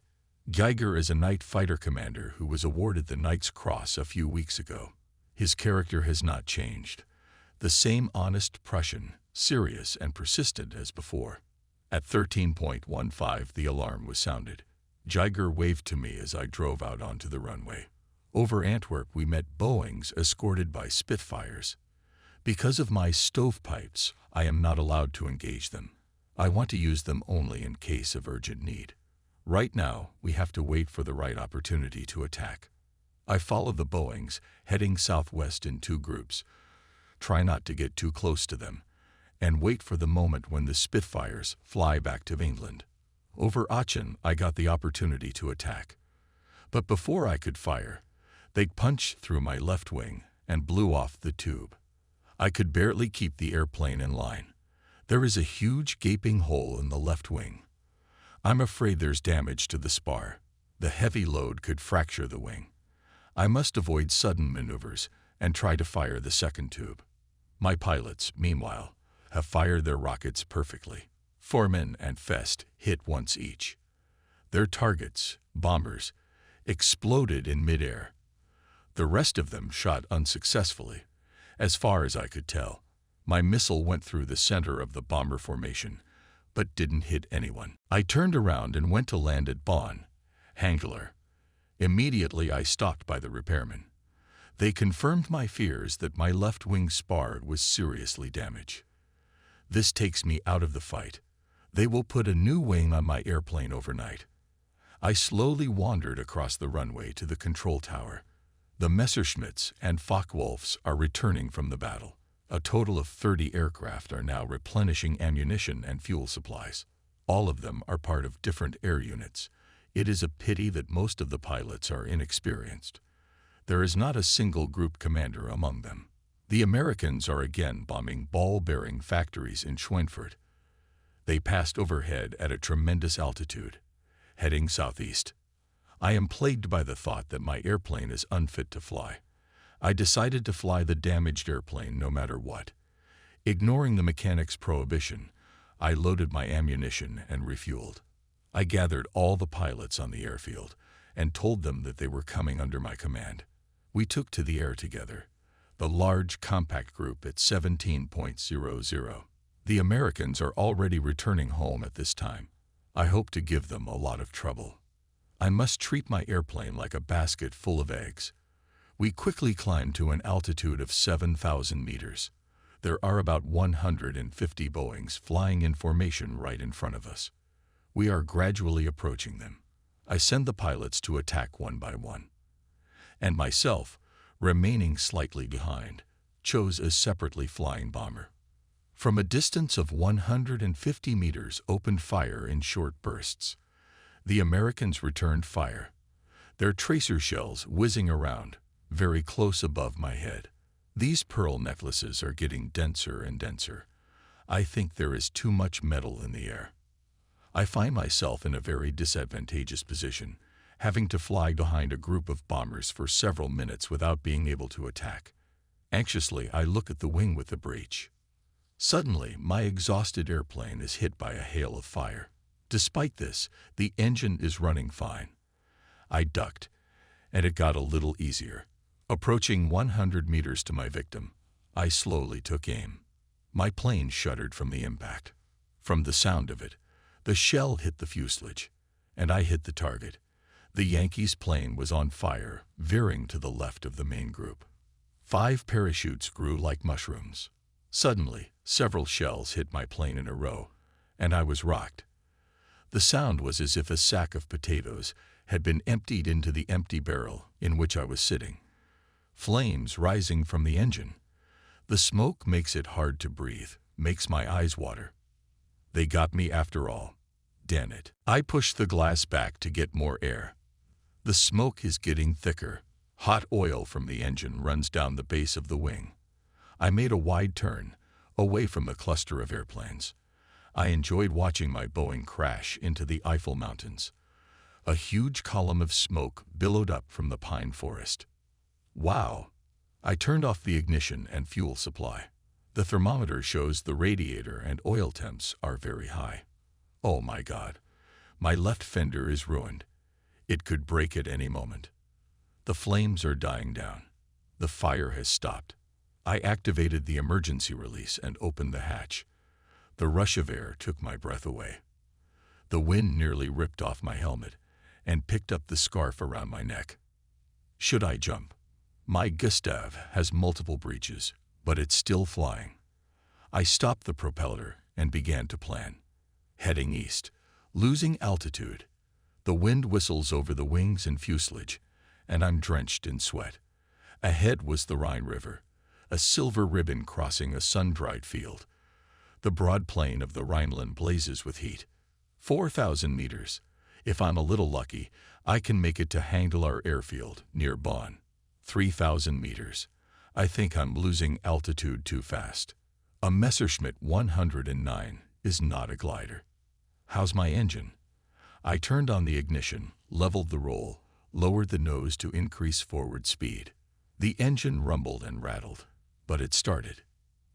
Geiger is a night fighter commander who was awarded the Knight's Cross a few weeks ago. His character has not changed. The same honest Prussian, serious and persistent as before. At 13.15, the alarm was sounded. Geiger waved to me as I drove out onto the runway. Over Antwerp, we met Boeings escorted by Spitfires. Because of my stovepipes, I am not allowed to engage them. I want to use them only in case of urgent need. Right now, we have to wait for the right opportunity to attack. I follow the Boeings, heading southwest in 2 groups. Try not to get too close to them, and wait for the moment when the Spitfires fly back to England. Over Aachen, I got the opportunity to attack. But before I could fire, they punched through my left wing and blew off the tube. I could barely keep the airplane in line. There is a huge gaping hole in the left wing. I'm afraid there's damage to the spar. The heavy load could fracture the wing. I must avoid sudden maneuvers and try to fire the second tube. My pilots, meanwhile, have fired their rockets perfectly. Foreman and Fest hit once each. Their targets, bombers, exploded in midair. The rest of them shot unsuccessfully. As far as I could tell, my missile went through the center of the bomber formation, but didn't hit anyone. I turned around and went to land at Bonn, Hanglar. Immediately I stopped by the repairmen. They confirmed my fears that my left wing spar was seriously damaged. This takes me out of the fight. They will put a new wing on my airplane overnight. I slowly wandered across the runway to the control tower. The Messerschmitts and Focke-Wulfs are returning from the battle. A total of 30 aircraft are now replenishing ammunition and fuel supplies. All of them are part of different air units. It is a pity that most of the pilots are inexperienced. There is not a single group commander among them. The Americans are again bombing ball-bearing factories in Schweinfurt. They passed overhead at a tremendous altitude, heading southeast. I am plagued by the thought that my airplane is unfit to fly. I decided to fly the damaged airplane no matter what. Ignoring the mechanic's prohibition, I loaded my ammunition and refueled. I gathered all the pilots on the airfield and told them that they were coming under my command. We took to the air together, the large compact group at 17.00. The Americans are already returning home at this time. I hope to give them a lot of trouble. I must treat my airplane like a basket full of eggs. We quickly climbed to an altitude of 7,000 meters. There are about 150 Boeings flying in formation right in front of us. We are gradually approaching them. I send the pilots to attack one by one. And myself, remaining slightly behind, chose a separately flying bomber. From a distance of 150 meters, opened fire in short bursts. The Americans returned fire, their tracer shells whizzing around, very close above my head. These pearl necklaces are getting denser and denser. I think there is too much metal in the air. I find myself in a very disadvantageous position, having to fly behind a group of bombers for several minutes without being able to attack. Anxiously, I look at the wing with the breach. Suddenly, my exhausted airplane is hit by a hail of fire. Despite this, the engine is running fine. I ducked, and it got a little easier. Approaching 100 meters to my victim, I slowly took aim. My plane shuddered from the impact. From the sound of it, the shell hit the fuselage, and I hit the target. The Yankees' plane was on fire, veering to the left of the main group. 5 parachutes grew like mushrooms. Suddenly, several shells hit my plane in a row, and I was rocked. The sound was as if a sack of potatoes had been emptied into the empty barrel in which I was sitting. Flames rising from the engine. The smoke makes it hard to breathe, makes my eyes water. They got me after all. Damn it. I push the glass back to get more air. The smoke is getting thicker. Hot oil from the engine runs down the base of the wing. I made a wide turn, away from the cluster of airplanes. I enjoyed watching my Boeing crash into the Eifel Mountains. A huge column of smoke billowed up from the pine forest. Wow! I turned off the ignition and fuel supply. The thermometer shows the radiator and oil temps are very high. Oh my God! My left fender is ruined. It could break at any moment. The flames are dying down. The fire has stopped. I activated the emergency release and opened the hatch. The rush of air took my breath away. The wind nearly ripped off my helmet and picked up the scarf around my neck. Should I jump? My Gustav has multiple breaches, but it's still flying. I stopped the propeller and began to plan. Heading east, losing altitude. The wind whistles over the wings and fuselage, and I'm drenched in sweat. Ahead was the Rhine River, a silver ribbon crossing a sun-dried field. The broad plain of the Rhineland blazes with heat. 4,000 meters. If I'm a little lucky, I can make it to Hanglar Airfield, near Bonn. 3,000 meters. I think I'm losing altitude too fast. A Messerschmitt 109 is not a glider. How's my engine? I turned on the ignition, leveled the roll, lowered the nose to increase forward speed. The engine rumbled and rattled, but it started.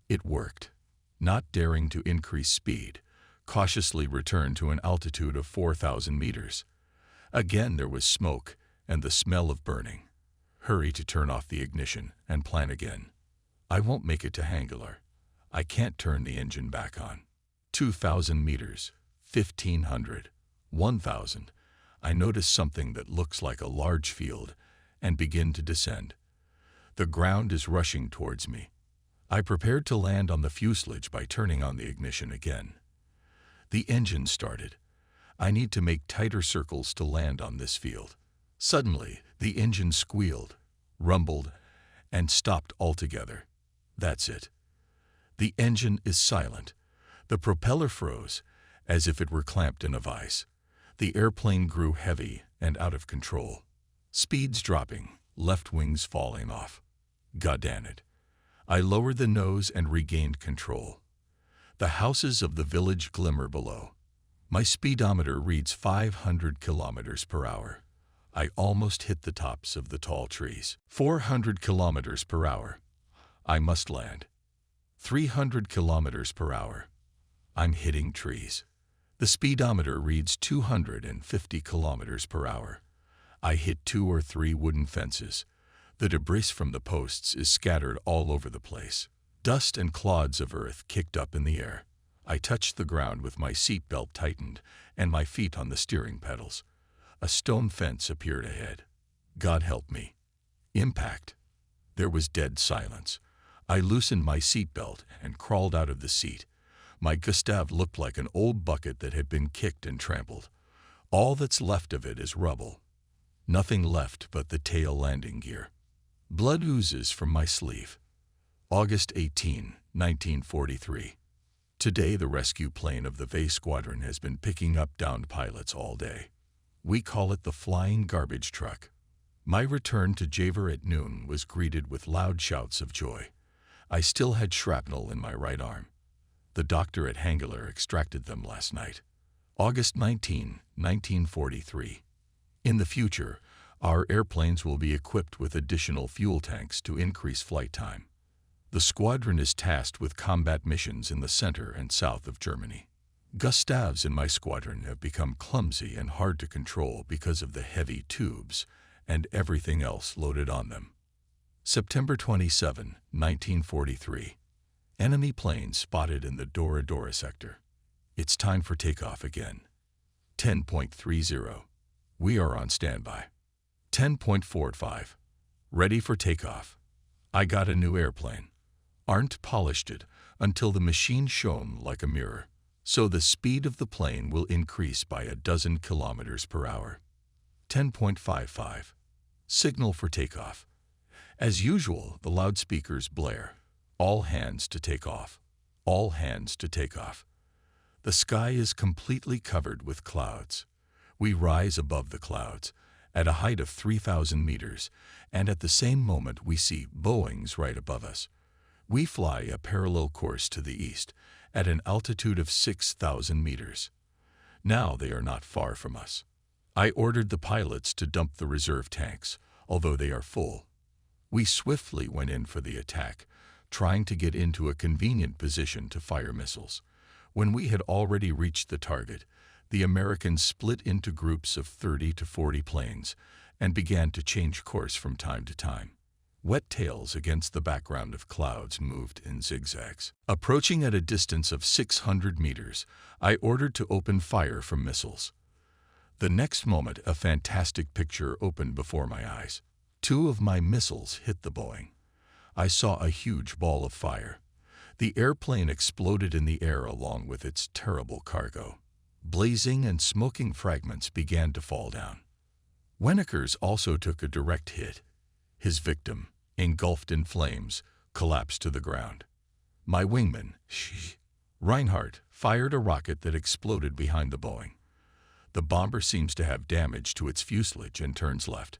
It worked. Not daring to increase speed, cautiously returned to an altitude of 4,000 meters. Again there was smoke and the smell of burning. Hurry to turn off the ignition and plan again. I won't make it to Hangalar. I can't turn the engine back on. 2,000 meters, 1,500, 1,000. I notice something that looks like a large field and begin to descend. The ground is rushing towards me. I prepared to land on the fuselage by turning on the ignition again. The engine started. I need to make tighter circles to land on this field. Suddenly, the engine squealed, rumbled, and stopped altogether. That's it. The engine is silent. The propeller froze, as if it were clamped in a vise. The airplane grew heavy and out of control. Speeds dropping, left wings falling off. Goddamn it. I lowered the nose and regained control. The houses of the village glimmer below. My speedometer reads 500 kilometers per hour. I almost hit the tops of the tall trees. 400 kilometers per hour. I must land. 300 kilometers per hour. I'm hitting trees. The speedometer reads 250 kilometers per hour. I hit 2 or 3 wooden fences. The debris from the posts is scattered all over the place. Dust and clods of earth kicked up in the air. I touched the ground with my seatbelt tightened and my feet on the steering pedals. A stone fence appeared ahead. God help me. Impact. There was dead silence. I loosened my seatbelt and crawled out of the seat. My Gustav looked like an old bucket that had been kicked and trampled. All that's left of it is rubble. Nothing left but the tail landing gear. Blood oozes from my sleeve. August 18, 1943. Today the rescue plane of the VA Squadron has been picking up downed pilots all day. We call it the flying garbage truck. My return to Javer at noon was greeted with loud shouts of joy. I still had shrapnel in my right arm. The doctor at Hangalar extracted them last night. August 19, 1943. In the future, our airplanes will be equipped with additional fuel tanks to increase flight time. The squadron is tasked with combat missions in the center and south of Germany. Gustavs in my squadron have become clumsy and hard to control because of the heavy tubes and everything else loaded on them. September 27, 1943. Enemy plane spotted in the Dora Dora sector. It's time for takeoff again. 10.30. We are on standby. 10.45. Ready for takeoff. I got a new airplane. Arndt polished it until the machine shone like a mirror, so the speed of the plane will increase by 12 kilometers per hour. 10.55. Signal for takeoff. As usual, the loudspeakers blare. All hands to take off. All hands to take off. The sky is completely covered with clouds. We rise above the clouds at a height of 3,000 meters, and at the same moment we see Boeings right above us. We fly a parallel course to the east at an altitude of 6,000 meters. Now they are not far from us. I ordered the pilots to dump the reserve tanks, although they are full. We swiftly went in for the attack, trying to get into a convenient position to fire missiles. When we had already reached the target, the Americans split into groups of 30 to 40 planes and began to change course from time to time. Wet tails against the background of clouds moved in zigzags. Approaching at a distance of 600 meters, I ordered to open fire from missiles. The next moment, a fantastic picture opened before my eyes. 2 of my missiles hit the Boeing. I saw a huge ball of fire. The airplane exploded in the air along with its terrible cargo. Blazing and smoking fragments began to fall down. Wennekers also took a direct hit. His victim, engulfed in flames, collapsed to the ground. My wingman, Reinhardt, fired a rocket that exploded behind the Boeing. The bomber seems to have damage to its fuselage and turns left.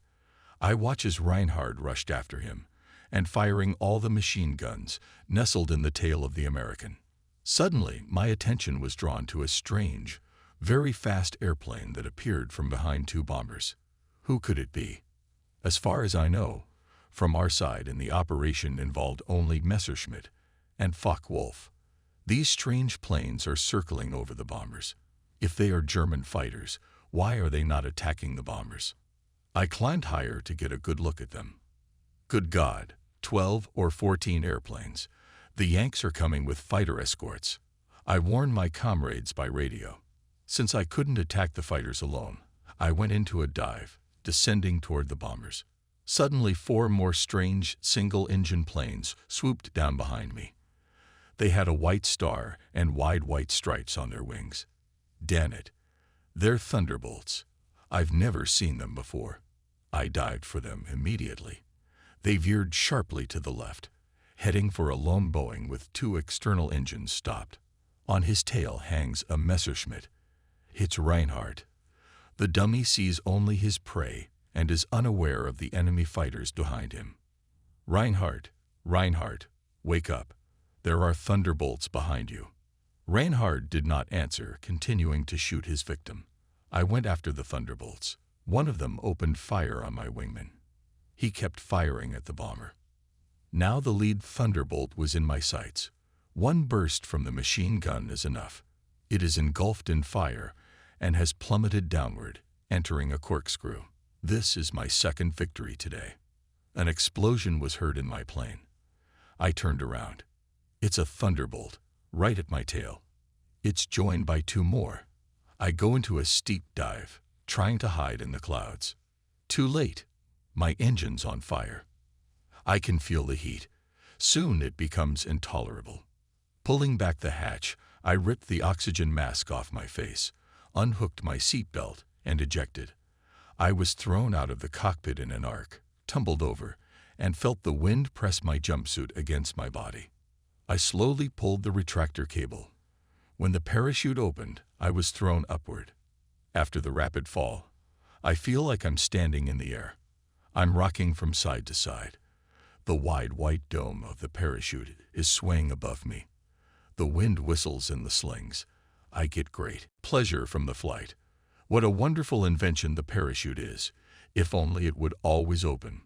I watch as Reinhardt rushed after him, and firing all the machine guns, nestled in the tail of the American. Suddenly, my attention was drawn to a strange, very fast airplane that appeared from behind 2 bombers. Who could it be? As far as I know, From our side, and the operation involved only Messerschmitt and Focke-Wulf. These strange planes are circling over the bombers. If they are German fighters, why are they not attacking the bombers? I climbed higher to get a good look at them. Good God, 12 or 14 airplanes. The Yanks are coming with fighter escorts. I warned my comrades by radio. Since I couldn't attack the fighters alone, I went into a dive, descending toward the bombers. Suddenly, 4 more strange single-engine planes swooped down behind me. They had a white star and wide white stripes on their wings. Damn it, they're Thunderbolts. I've never seen them before. I dived for them immediately. They veered sharply to the left, heading for a lone Boeing with 2 external engines stopped. On his tail hangs a Messerschmitt. It's Reinhardt. The dummy sees only his prey and is unaware of the enemy fighters behind him. Reinhardt, Reinhardt, wake up. There are Thunderbolts behind you. Reinhardt did not answer, continuing to shoot his victim. I went after the Thunderbolts. One of them opened fire on my wingman. He kept firing at the bomber. Now the lead Thunderbolt was in my sights. One burst from the machine gun is enough. It is engulfed in fire and has plummeted downward, entering a corkscrew. This is my second victory today. An explosion was heard in my plane. I turned around. It's a Thunderbolt, right at my tail. It's joined by 2 more. I go into a steep dive, trying to hide in the clouds. Too late. My engine's on fire. I can feel the heat. Soon it becomes intolerable. Pulling back the hatch, I ripped the oxygen mask off my face, unhooked my seatbelt, and ejected. I was thrown out of the cockpit in an arc, tumbled over, and felt the wind press my jumpsuit against my body. I slowly pulled the retractor cable. When the parachute opened, I was thrown upward. After the rapid fall, I feel like I'm standing in the air. I'm rocking from side to side. The wide white dome of the parachute is swaying above me. The wind whistles in the slings. I get great pleasure from the flight. What a wonderful invention the parachute is. If only it would always open.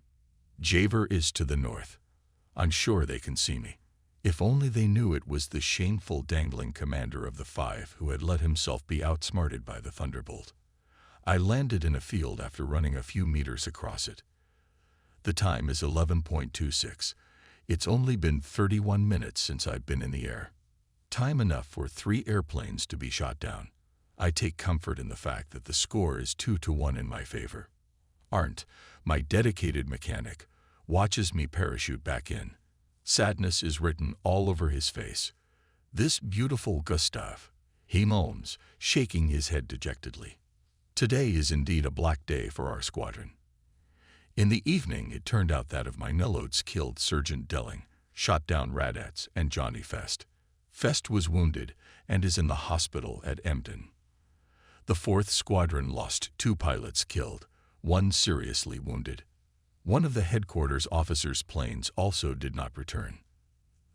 Javer is to the north. I'm sure they can see me. If only they knew it was the shameful dangling commander of the 5 who had let himself be outsmarted by the Thunderbolt. I landed in a field after running a few meters across it. The time is 11:26. It's only been 31 minutes since I've been in the air. Time enough for 3 airplanes to be shot down. I take comfort in the fact that the score is 2-1 in my favor. Arndt, my dedicated mechanic, watches me parachute back in. Sadness is written all over his face. This beautiful Gustav, he moans, shaking his head dejectedly. Today is indeed a black day for our squadron. In the evening, it turned out that of my Nellodes killed Sergeant Delling, shot down Radetz and Johnny Fest. Fest was wounded and is in the hospital at Emden. The 4th Squadron lost 2 pilots killed, 1 seriously wounded. One of the headquarters officers' planes also did not return.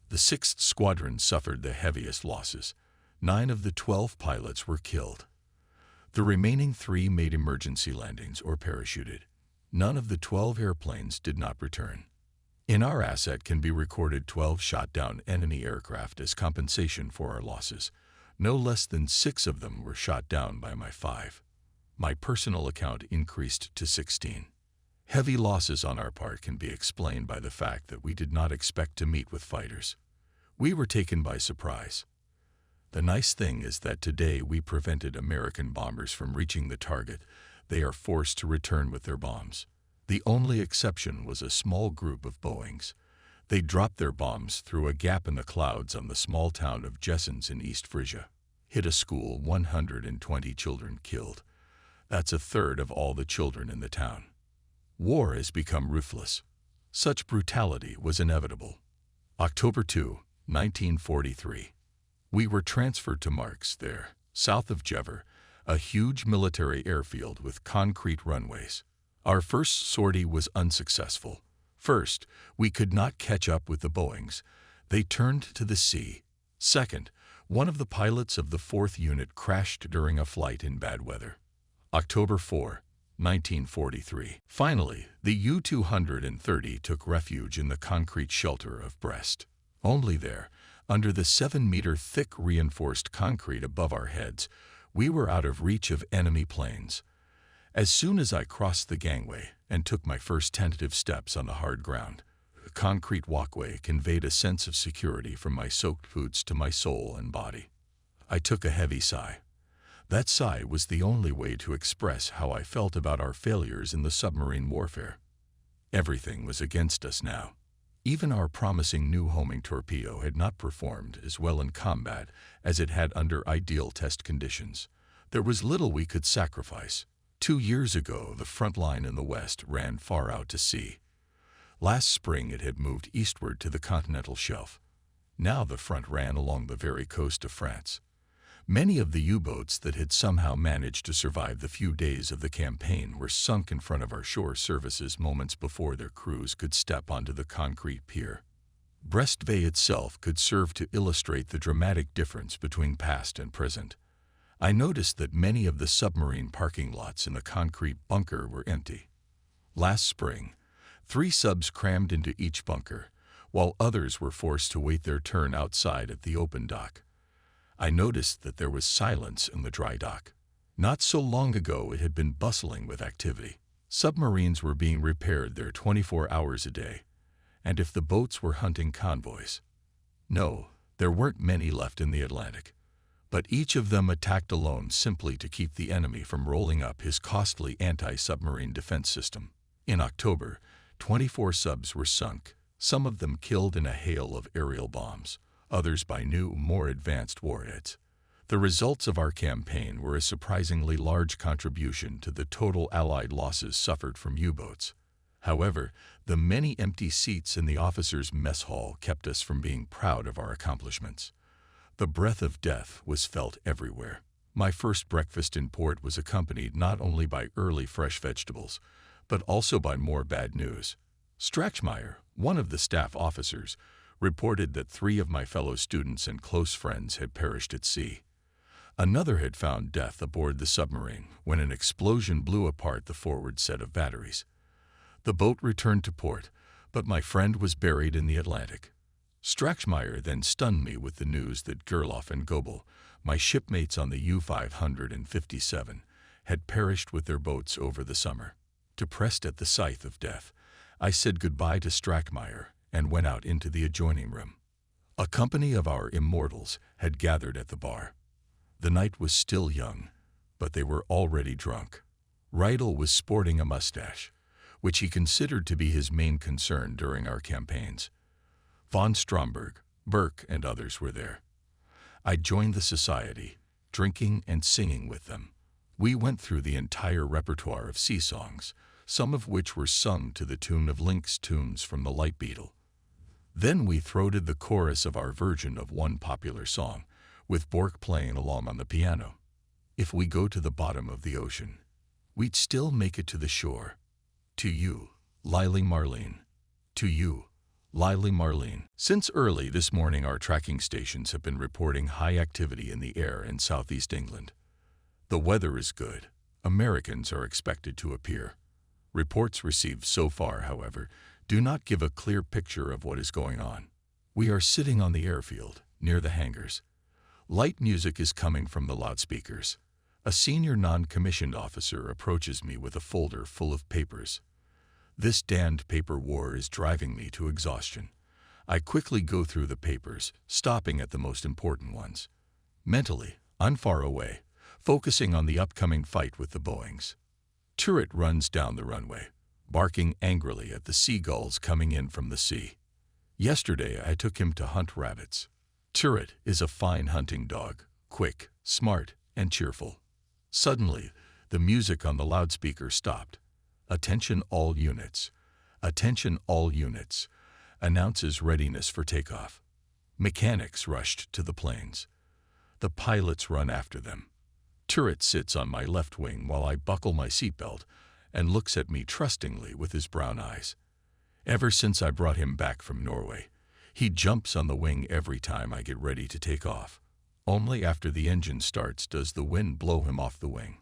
The 6th Squadron suffered the heaviest losses. 9 of the 12 pilots were killed. The remaining 3 made emergency landings or parachuted. None of the 12 airplanes did not return. In our asset can be recorded 12 shot-down enemy aircraft as compensation for our losses. No less than 6 of them were shot down by my 5. My personal account increased to 16. Heavy losses on our part can be explained by the fact that we did not expect to meet with fighters. We were taken by surprise. The nice thing is that today we prevented American bombers from reaching the target. They are forced to return with their bombs. The only exception was a small group of Boeings. They dropped their bombs through a gap in the clouds on the small town of Jessens in East Frisia. Hit a school, 120 children killed. That's a third of all the children in the town. War has become ruthless. Such brutality was inevitable. October 2, 1943. We were transferred to Marks there, south of Jever, a huge military airfield with concrete runways. Our first sortie was unsuccessful. First, we could not catch up with the Boeings. They turned to the sea. Second, one of the pilots of the 4th Unit crashed during a flight in bad weather. October 4, 1943. Finally, the U-230 took refuge in the concrete shelter of Brest. Only there, under the 7-meter-thick reinforced concrete above our heads, we were out of reach of enemy planes. As soon as I crossed the gangway and took my first tentative steps on the hard ground, the concrete walkway conveyed a sense of security from my soaked boots to my soul and body. I took a heavy sigh. That sigh was the only way to express how I felt about our failures in the submarine warfare. Everything was against us now. Even our promising new homing torpedo had not performed as well in combat as it had under ideal test conditions. There was little we could sacrifice. 2 years ago, the front line in the west ran far out to sea. Last spring, it had moved eastward to the continental shelf. Now the front ran along the very coast of France. Many of the U-boats that had somehow managed to survive the few days of the campaign were sunk in front of our shore services moments before their crews could step onto the concrete pier. Brest Bay itself could serve to illustrate the dramatic difference between past and present. I noticed that many of the submarine parking lots in the concrete bunker were empty. Last spring, 3 subs crammed into each bunker, while others were forced to wait their turn outside at the open dock. I noticed that there was silence in the dry dock. Not so long ago it had been bustling with activity. Submarines were being repaired there 24 hours a day, and if the boats were hunting convoys. No, there weren't many left in the Atlantic, but each of them attacked alone simply to keep the enemy from rolling up his costly anti-submarine defense system. In October, 24 subs were sunk, some of them killed in a hail of aerial bombs, others by new, more advanced warheads. The results of our campaign were a surprisingly large contribution to the total Allied losses suffered from U-boats. However, the many empty seats in the officers' mess hall kept us from being proud of our accomplishments. The breath of death was felt everywhere. My first breakfast in port was accompanied not only by early fresh vegetables, but also by more bad news. Strachmeyer, one of the staff officers, reported that 3 of my fellow students and close friends had perished at sea. Another had found death aboard the submarine when an explosion blew apart the forward set of batteries. The boat returned to port, but my friend was buried in the Atlantic. Strachmeyer then stunned me with the news that Gerloff and Goebel, my shipmates on the U-557, had perished with their boats over the summer. Depressed at the sight of death, I said goodbye to Strachmeyer and went out into the adjoining room. A company of our immortals had gathered at the bar. The night was still young, but they were already drunk. Riedel was sporting a mustache, which he considered to be his main concern during our campaigns. Von Stromberg, Burke, and others were there. I joined the society, drinking and singing with them. We went through the entire repertoire of sea songs, some of which were sung to the tune of Link's tunes from the Light Beetle. Then we throated the chorus of our version of one popular song, with Bork playing along on the piano. If we go to the bottom of the ocean, we'd still make it to the shore. To you, Lily Marlene. To you, Lily Marlene. Since early this morning, our tracking stations have been reporting high activity in the air in southeast England. The weather is good. Americans are expected to appear. Reports received so far, however, do not give a clear picture of what is going on. We are sitting on the airfield, near the hangars. Light music is coming from the loudspeakers. A senior non-commissioned officer approaches me with a folder full of papers. This damned paper war is driving me to exhaustion. I quickly go through the papers, stopping at the most important ones. Mentally, I'm far away, focusing on the upcoming fight with the Boeings. Turret runs down the runway, barking angrily at the seagulls coming in from the sea. Yesterday I took him to hunt rabbits. Turret is a fine hunting dog, quick, smart, and cheerful. Suddenly, the music on the loudspeaker stopped. "Attention all units. Attention all units," announces readiness for takeoff. Mechanics rushed to the planes. The pilots run after them. Turret sits on my left wing while I buckle my seatbelt and looks at me trustingly with his brown eyes. Ever since I brought him back from Norway, he jumps on the wing every time I get ready to take off. Only after the engine starts does the wind blow him off the wing.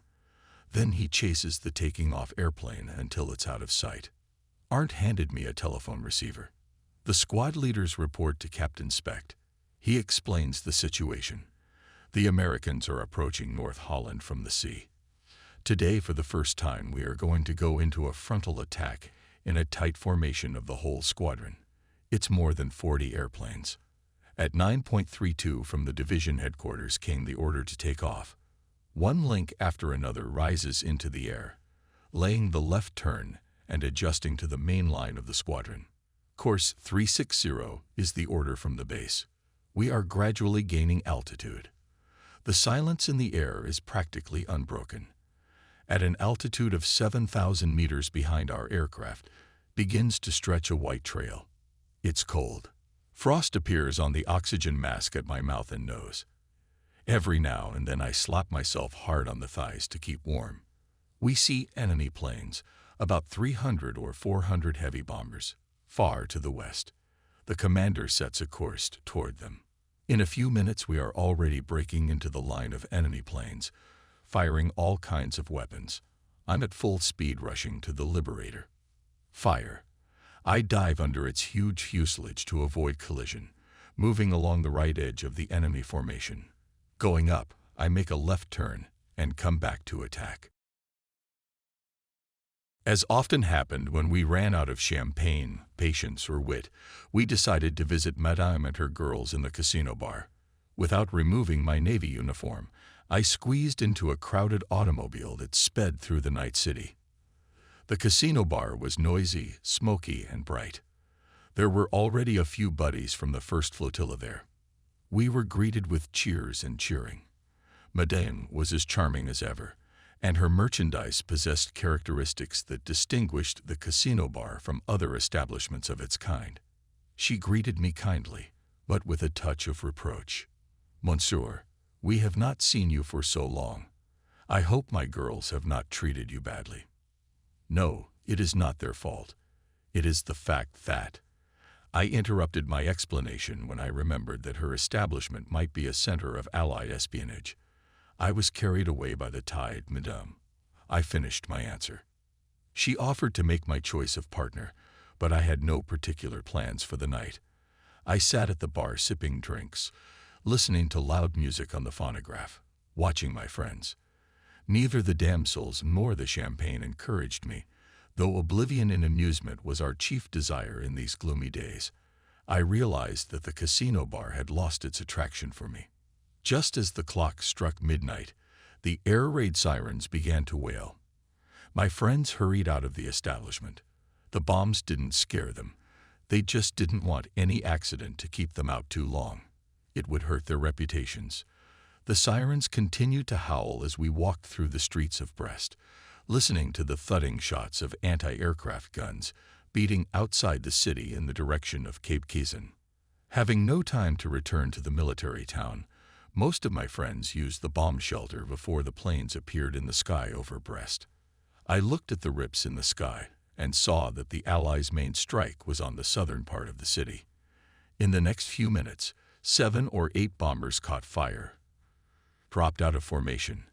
Then he chases the taking off airplane until it's out of sight. Arndt handed me a telephone receiver. The squad leaders report to Captain Specht. He explains the situation. The Americans are approaching North Holland from the sea. Today, for the first time, we are going to go into a frontal attack in a tight formation of the whole squadron. It's more than 40 airplanes. At 9.32 from the division headquarters came the order to take off. One link after another rises into the air, laying the left turn and adjusting to the main line of the squadron. Course 360 is the order from the base. We are gradually gaining altitude. The silence in the air is practically unbroken. At an altitude of 7,000 meters behind our aircraft begins to stretch a white trail. It's cold. Frost appears on the oxygen mask at my mouth and nose. Every now and then I slap myself hard on the thighs to keep warm. We see enemy planes, about 300 or 400 heavy bombers, far to the west. The commander sets a course toward them. In a few minutes we are already breaking into the line of enemy planes, firing all kinds of weapons. I'm at full speed rushing to the Liberator. Fire. I dive under its huge fuselage to avoid collision, moving along the right edge of the enemy formation. Going up, I make a left turn and come back to attack. As often happened when we ran out of champagne, patience, or wit, we decided to visit Madame and her girls in the casino bar. Without removing my Navy uniform, I squeezed into a crowded automobile that sped through the night city. The casino bar was noisy, smoky, and bright. There were already a few buddies from the first flotilla there. We were greeted with cheers and cheering. Madame was as charming as ever, and her merchandise possessed characteristics that distinguished the casino bar from other establishments of its kind. She greeted me kindly, but with a touch of reproach. "Monsieur, we have not seen you for so long. I hope my girls have not treated you badly." No, it is not their fault. It is the fact that I interrupted my explanation when I remembered that her establishment might be a center of Allied espionage. I was carried away by the tide, Madame. I finished my answer. She offered to make my choice of partner, but I had no particular plans for the night. I sat at the bar sipping drinks, listening to loud music on the phonograph, watching my friends. Neither the damsels nor the champagne encouraged me, though oblivion in amusement was our chief desire in these gloomy days. I realized that the casino bar had lost its attraction for me. Just as the clock struck midnight, the air raid sirens began to wail. My friends hurried out of the establishment. The bombs didn't scare them. They just didn't want any accident to keep them out too long. It would hurt their reputations. The sirens continued to howl as we walked through the streets of Brest, listening to the thudding shots of anti-aircraft guns beating outside the city in the direction of Cape Kizan. Having no time to return to the military town, most of my friends used the bomb shelter before the planes appeared in the sky over Brest. I looked at the rips in the sky and saw that the Allies' main strike was on the southern part of the city. In the next few minutes, 7 or 8 bombers caught fire, dropped out of formation,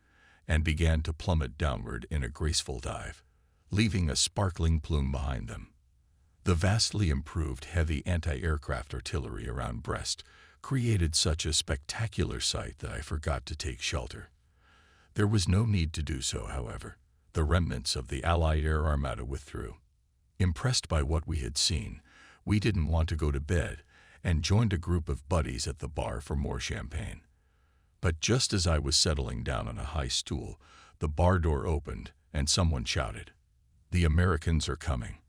and began to plummet downward in a graceful dive, leaving a sparkling plume behind them. The vastly improved heavy anti-aircraft artillery around Brest created such a spectacular sight that I forgot to take shelter. There was no need to do so, however. The remnants of the Allied air armada withdrew. Impressed by what we had seen, we didn't want to go to bed and joined a group of buddies at the bar for more champagne. But just as I was settling down on a high stool, the bar door opened and someone shouted, "The Americans are coming."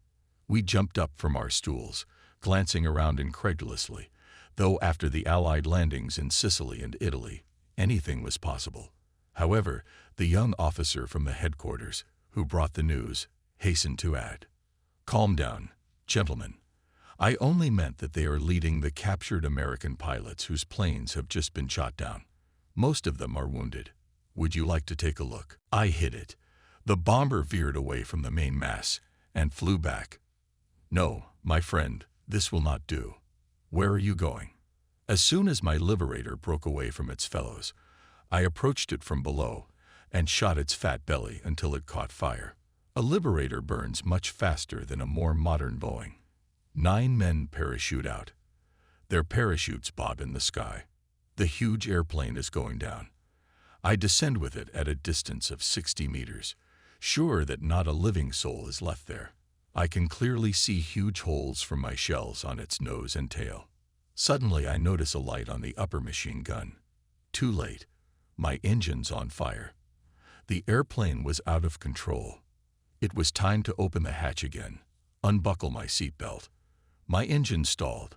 We jumped up from our stools, glancing around incredulously, though after the Allied landings in Sicily and Italy, anything was possible. However, the young officer from the headquarters, who brought the news, hastened to add, "Calm down, gentlemen. I only meant that they are leading the captured American pilots whose planes have just been shot down. Most of them are wounded. Would you like to take a look?" I hit it. The bomber veered away from the main mass and flew back. "No, my friend, this will not do. Where are you going?" As soon as my Liberator broke away from its fellows, I approached it from below and shot its fat belly until it caught fire. A Liberator burns much faster than a more modern Boeing. 9 men parachute out. Their parachutes bob in the sky. The huge airplane is going down. I descend with it at a distance of 60 meters, sure that not a living soul is left there. I can clearly see huge holes from my shells on its nose and tail. Suddenly I notice a light on the upper machine gun. Too late. My engine's on fire. The airplane was out of control. It was time to open the hatch again, unbuckle my seatbelt. My engine stalled.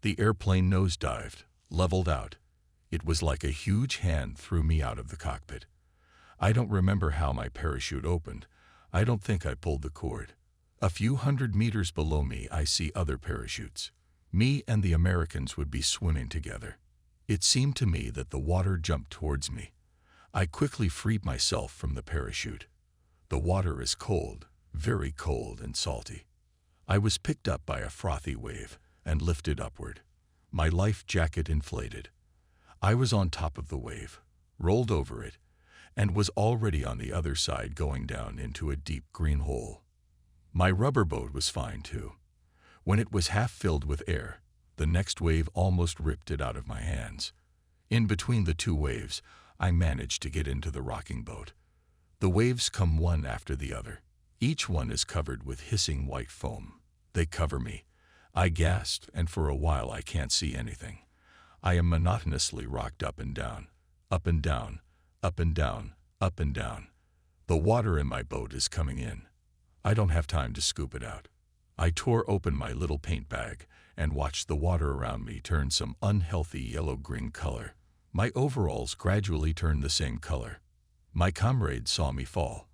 The airplane nosedived, leveled out. It was like a huge hand threw me out of the cockpit. I don't remember how my parachute opened. I don't think I pulled the cord. A few hundred meters below me, I see other parachutes. Me and the Americans would be swimming together. It seemed to me that the water jumped towards me. I quickly freed myself from the parachute. The water is cold, very cold and salty. I was picked up by a frothy wave and lifted upward. My life jacket inflated. I was on top of the wave, rolled over it, and was already on the other side going down into a deep green hole. My rubber boat was fine too. When it was half filled with air, the next wave almost ripped it out of my hands. In between the two waves, I managed to get into the rocking boat. The waves come one after the other. Each one is covered with hissing white foam. They cover me. I gasp, and for a while I can't see anything. I am monotonously rocked up and down, up and down, up and down, up and down. The water in my boat is coming in. I don't have time to scoop it out. I tore open my little paint bag and watched the water around me turn some unhealthy yellow-green color. My overalls gradually turned the same color. My comrades saw me fall.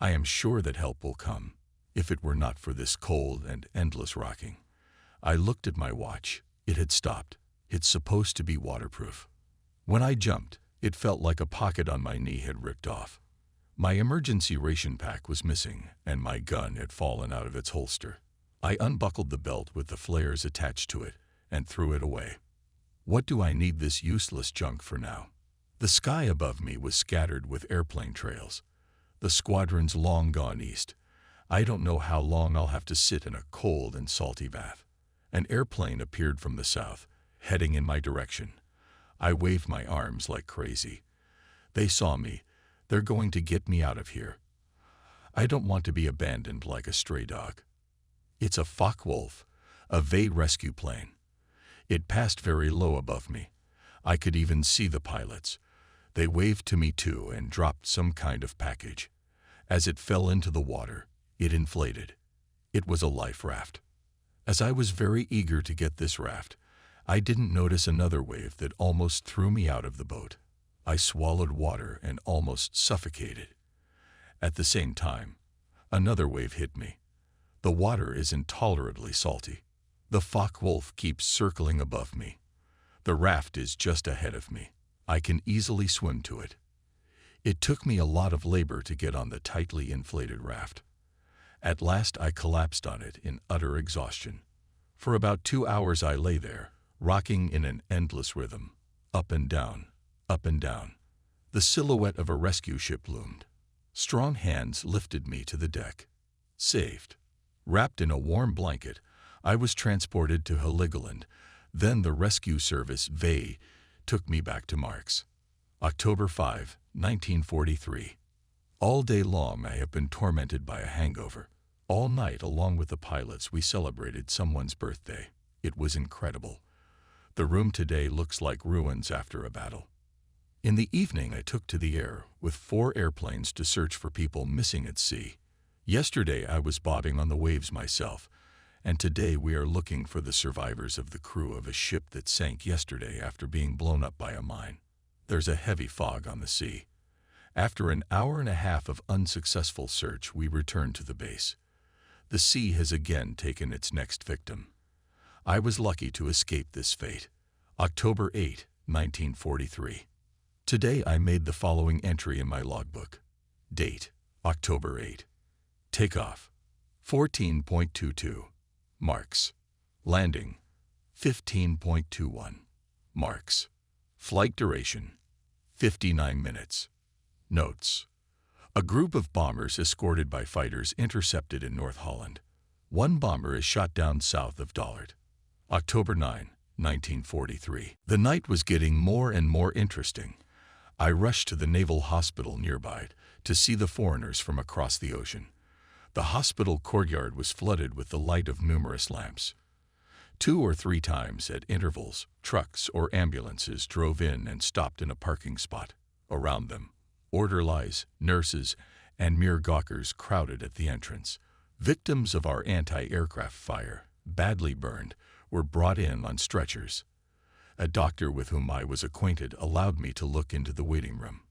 I am sure that help will come, if it were not for this cold and endless rocking. I looked at my watch. It had stopped. It's supposed to be waterproof. When I jumped, it felt like a pocket on my knee had ripped off. My emergency ration pack was missing, and my gun had fallen out of its holster. I unbuckled the belt with the flares attached to it and threw it away. What do I need this useless junk for now? The sky above me was scattered with airplane trails. The squadron's long gone east. I don't know how long I'll have to sit in a cold and salty bath. An airplane appeared from the south, heading in my direction. I waved my arms like crazy. They saw me. They're going to get me out of here. I don't want to be abandoned like a stray dog. It's a Focke-Wulf, a V rescue plane. It passed very low above me. I could even see the pilots. They waved to me too and dropped some kind of package. As it fell into the water, it inflated. It was a life raft. As I was very eager to get this raft, I didn't notice another wave that almost threw me out of the boat. I swallowed water and almost suffocated. At the same time, another wave hit me. The water is intolerably salty. The Focke-Wulf keeps circling above me. The raft is just ahead of me. I can easily swim to it. It took me a lot of labor to get on the tightly inflated raft. At last I collapsed on it in utter exhaustion. For about 2 hours I lay there, rocking in an endless rhythm, up and down, up and down. The silhouette of a rescue ship loomed. Strong hands lifted me to the deck. Saved. Wrapped in a warm blanket, I was transported to Heligoland. Then the rescue service V took me back to Marks. October 5, 1943. All day long I have been tormented by a hangover. All night, along with the pilots, we celebrated someone's birthday. It was incredible. The room today looks like ruins after a battle. In the evening, I took to the air with 4 airplanes to search for people missing at sea. Yesterday, I was bobbing on the waves myself, and today we are looking for the survivors of the crew of a ship that sank yesterday after being blown up by a mine. There's a heavy fog on the sea. After an hour and a half of unsuccessful search, we return to the base. The sea has again taken its next victim. I was lucky to escape this fate. October 8, 1943. Today I made the following entry in my logbook. Date, October 8. Takeoff, 14.22. Marks. Landing, 15.21. Marks. Flight duration, 59 minutes. Notes: a group of bombers escorted by fighters intercepted in North Holland. One bomber is shot down south of Dollard. October 9, 1943. The night was getting more and more interesting. I rushed to the naval hospital nearby to see the foreigners from across the ocean. The hospital courtyard was flooded with the light of numerous lamps. 2 or 3 times at intervals, trucks or ambulances drove in and stopped in a parking spot. Around them, orderlies, nurses, and mere gawkers crowded at the entrance. Victims of our anti-aircraft fire, badly burned, were brought in on stretchers. A doctor with whom I was acquainted allowed me to look into the waiting room.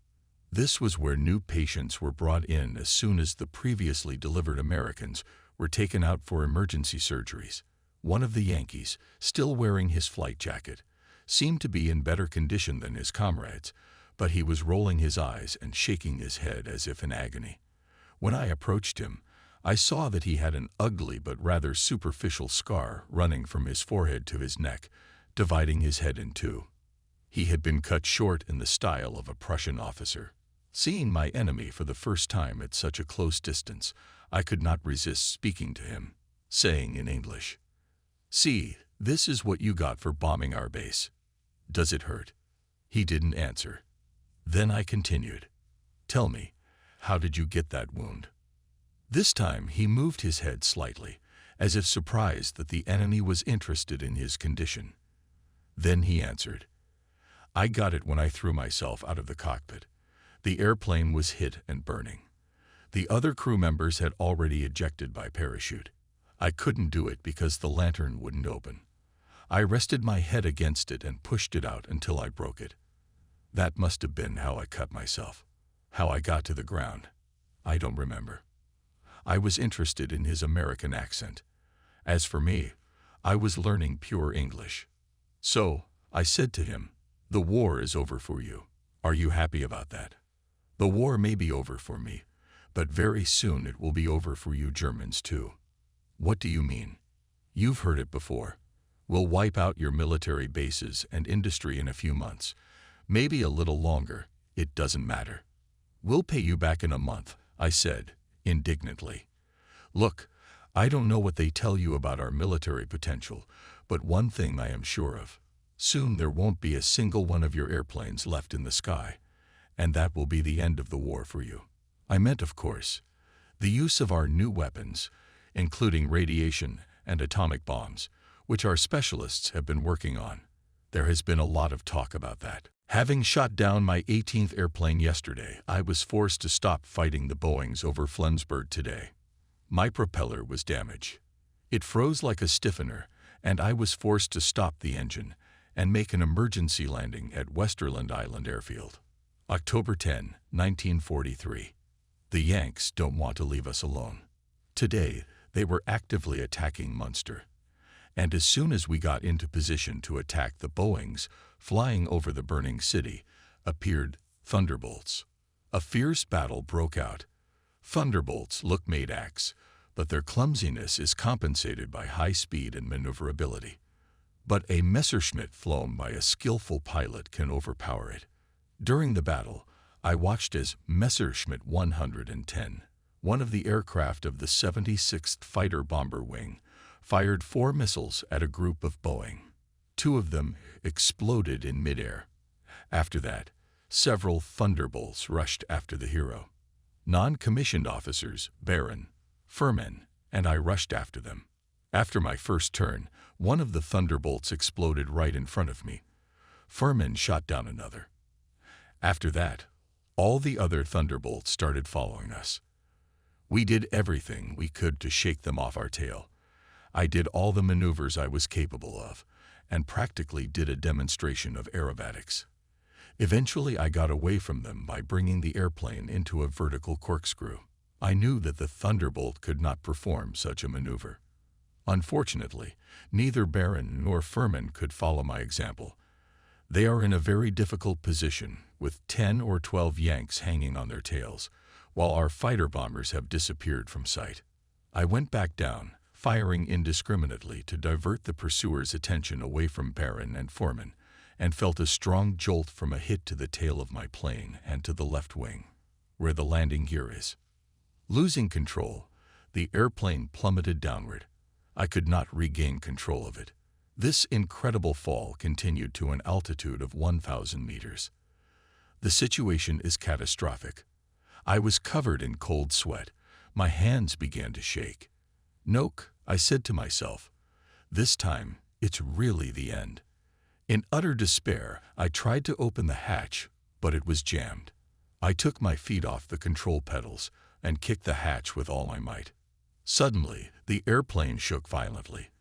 This was where new patients were brought in as soon as the previously delivered Americans were taken out for emergency surgeries. One of the Yankees, still wearing his flight jacket, seemed to be in better condition than his comrades, but he was rolling his eyes and shaking his head as if in agony. When I approached him, I saw that he had an ugly but rather superficial scar running from his forehead to his neck, dividing his head in two. He had been cut short in the style of a Prussian officer. Seeing my enemy for the first time at such a close distance, I could not resist speaking to him, saying in English, "See, this is what you got for bombing our base. Does it hurt?" He didn't answer. Then I continued, "Tell me, how did you get that wound?" This time he moved his head slightly, as if surprised that the enemy was interested in his condition. Then he answered, "I got it when I threw myself out of the cockpit. The airplane was hit and burning. The other crew members had already ejected by parachute. I couldn't do it because the lantern wouldn't open. I rested my head against it and pushed it out until I broke it. That must have been how I cut myself. How I got to the ground, I don't remember." I was interested in his American accent. As for me, I was learning pure English. So, I said to him, "The war is over for you. Are you happy about that?" "The war may be over for me, but very soon it will be over for you Germans too." "What do you mean?" "You've heard it before. We'll wipe out your military bases and industry in a few months. Maybe a little longer, it doesn't matter. We'll pay you back in a month," I said, indignantly. "Look, I don't know what they tell you about our military potential, but one thing I am sure of. Soon there won't be a single one of your airplanes left in the sky, and that will be the end of the war for you." I meant, of course, the use of our new weapons, including radiation and atomic bombs, which our specialists have been working on. There has been a lot of talk about that. Having shot down my 18th airplane yesterday, I was forced to stop fighting the Boeings over Flensburg today. My propeller was damaged. It froze like a stiffener, and I was forced to stop the engine and make an emergency landing at Westerland Island Airfield. October 10, 1943. The Yanks don't want to leave us alone. Today, they were actively attacking Munster. And as soon as we got into position to attack, the Boeings, flying over the burning city, appeared thunderbolts. A fierce battle broke out. Thunderbolts look made acts, but their clumsiness is compensated by high speed and maneuverability. But a Messerschmitt flown by a skillful pilot can overpower it. During the battle, I watched as Messerschmitt 110, one of the aircraft of the 76th Fighter Bomber Wing, fired 4 missiles at a group of Boeing. 2 of them exploded in midair. After that, several thunderbolts rushed after the hero. Non-commissioned officers, Baron, Furman, and I rushed after them. After my first turn, one of the thunderbolts exploded right in front of me. Furman shot down another. After that, all the other thunderbolts started following us. We did everything we could to shake them off our tail. I did all the maneuvers I was capable of, and practically did a demonstration of aerobatics. Eventually I got away from them by bringing the airplane into a vertical corkscrew. I knew that the Thunderbolt could not perform such a maneuver. Unfortunately, neither Baron nor Furman could follow my example. They are in a very difficult position, with 10 or 12 Yanks hanging on their tails, while our fighter bombers have disappeared from sight. I went back down, firing indiscriminately to divert the pursuers' attention away from Baron and Furman, and felt a strong jolt from a hit to the tail of my plane and to the left wing. where the landing gear is. Losing control, the airplane plummeted downward. I could not regain control of it. This incredible fall continued to an altitude of 1,000 meters. The situation is catastrophic. I was covered in cold sweat. My hands began to shake. "Noke," I said to myself, "this time it's really the end." In utter despair, I tried to open the hatch, but it was jammed. I took my feet off the control pedals and kicked the hatch with all my might. Suddenly, the airplane shook violently,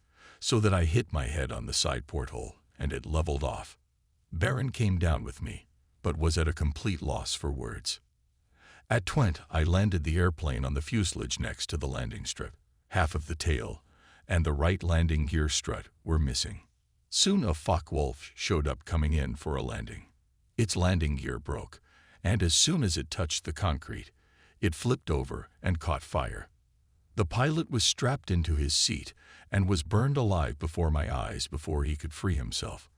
so that I hit my head on the side porthole, and it leveled off. Baron came down with me, but was at a complete loss for words. At Twente, I landed the airplane on the fuselage next to the landing strip. Half of the tail and the right landing gear strut were missing. Soon a Focke-Wulf showed up coming in for a landing. Its landing gear broke, and as soon as it touched the concrete, it flipped over and caught fire. The pilot was strapped into his seat and was burned alive before my eyes before he could free himself.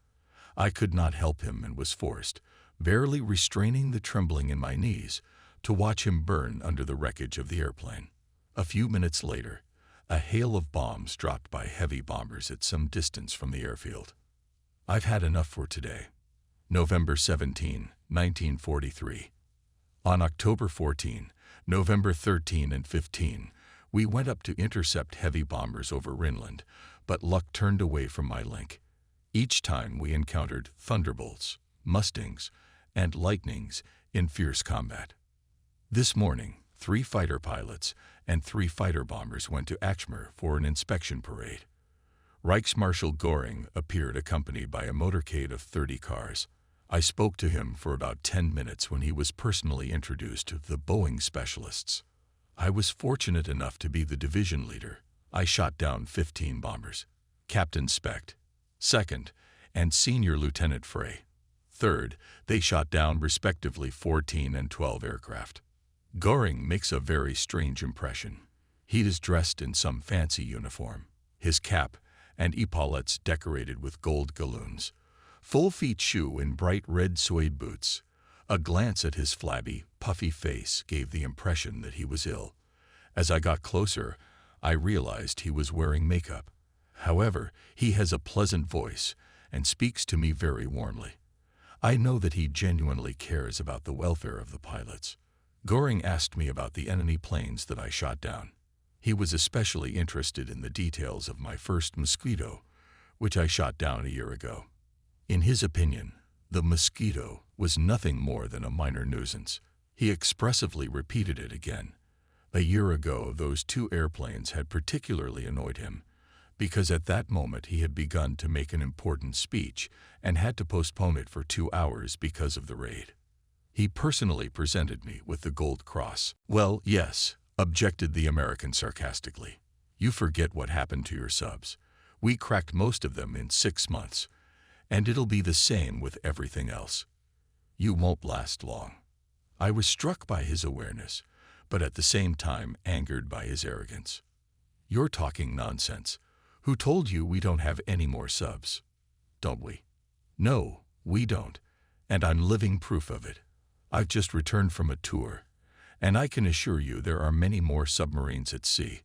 I could not help him and was forced, barely restraining the trembling in my knees, to watch him burn under the wreckage of the airplane. A few minutes later, a hail of bombs dropped by heavy bombers at some distance from the airfield. I've had enough for today. November 17, 1943. On October 14, November 13 and 15, we went up to intercept heavy bombers over Rhineland, but luck turned away from my link. Each time we encountered Thunderbolts, Mustangs, and Lightnings in fierce combat. This morning, 3 fighter pilots and 3 fighter bombers went to Achmar for an inspection parade. Reichsmarschall Göring appeared accompanied by a motorcade of 30 cars. I spoke to him for about 10 minutes when he was personally introduced to the Boeing specialists. I was fortunate enough to be the division leader. I shot down 15 bombers. Captain Specht, second, and Senior Lieutenant Frey, third. They shot down respectively 14 and 12 aircraft. Göring makes a very strange impression. He is dressed in some fancy uniform, his cap and epaulettes decorated with gold galloons, full-feet shoe and bright red suede boots. A glance at his flabby, puffy face gave the impression that he was ill. As I got closer, I realized he was wearing makeup. However, he has a pleasant voice and speaks to me very warmly. I know that he genuinely cares about the welfare of the pilots. Göring asked me about the enemy planes that I shot down. He was especially interested in the details of my first Mosquito, which I shot down a year ago. In his opinion, the Mosquito was nothing more than a minor nuisance. He expressively repeated it again. A year ago, those 2 airplanes had particularly annoyed him, because at that moment he had begun to make an important speech and had to postpone it for 2 hours because of the raid. He personally presented me with the Gold Cross. "Well, yes," objected the American sarcastically. "You forget what happened to your subs. We cracked most of them in 6 months, and it'll be the same with everything else. You won't last long." I was struck by his awareness, but at the same time angered by his arrogance. "You're talking nonsense. Who told you we don't have any more subs? Don't we?" "No, we don't, and I'm living proof of it. I've just returned from a tour, and I can assure you there are many more submarines at sea.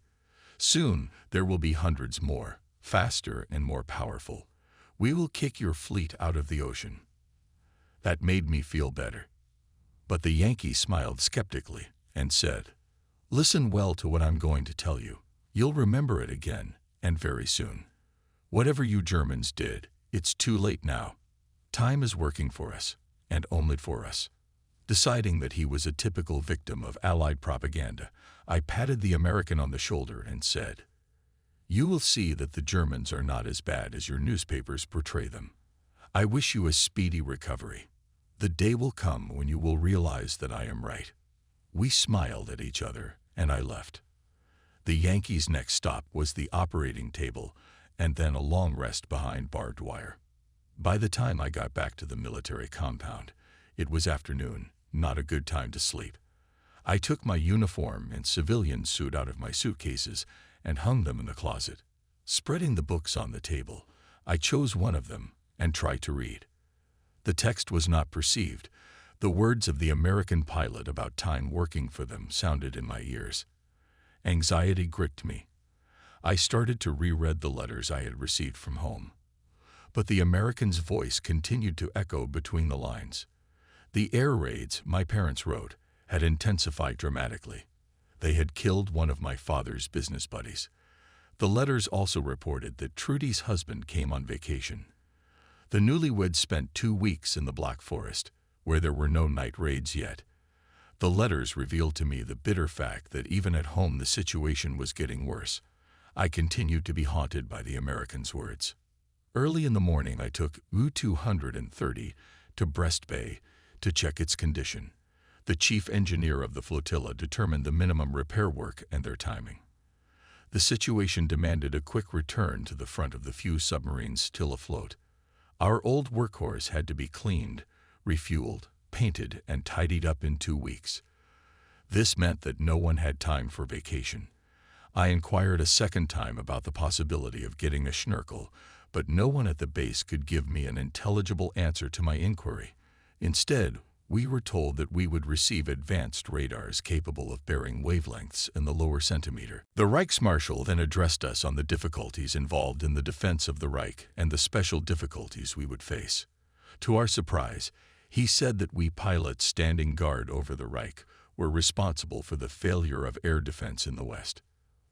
Soon there will be hundreds more, faster and more powerful. We will kick your fleet out of the ocean." That made me feel better. But the Yankee smiled skeptically and said, "Listen well to what I'm going to tell you. You'll remember it again, and very soon. Whatever you Germans did, it's too late now. Time is working for us, and only for us." Deciding that he was a typical victim of Allied propaganda, I patted the American on the shoulder and said, "You will see that the Germans are not as bad as your newspapers portray them. I wish you a speedy recovery. The day will come when you will realize that I am right." We smiled at each other, and I left. The Yankees' next stop was the operating table, and then a long rest behind barbed wire. By the time I got back to the military compound, it was afternoon, not a good time to sleep. I took my uniform and civilian suit out of my suitcases and hung them in the closet. Spreading the books on the table, I chose one of them and tried to read. The text was not perceived, The words of the American pilot about time working for them sounded in my ears. Anxiety gripped me. I started to reread the letters I had received from home. But the American's voice continued to echo between the lines. The air raids, my parents wrote, had intensified dramatically. They had killed one of my father's business buddies. The letters also reported that Trudy's husband came on vacation. The newlyweds spent 2 weeks in the Black Forest, where there were no night raids yet. The letters revealed to me the bitter fact that even at home the situation was getting worse. I continued to be haunted by the American's words. Early in the morning I took U-230 to Brest Bay to check its condition. The chief engineer of the flotilla determined the minimum repair work and their timing. The situation demanded a quick return to the front of the few submarines still afloat. Our old workhorse had to be cleaned, refueled, painted, and tidied up in 2 weeks. This meant that no one had time for vacation. I inquired a second time about the possibility of getting a schnorkel, but no one at the base could give me an intelligible answer to my inquiry. Instead, we were told that we would receive advanced radars capable of bearing wavelengths in the lower centimeter. The Reichsmarschall then addressed us on the difficulties involved in the defense of the Reich and the special difficulties we would face. To our surprise, he said that we pilots standing guard over the Reich were responsible for the failure of air defense in the West.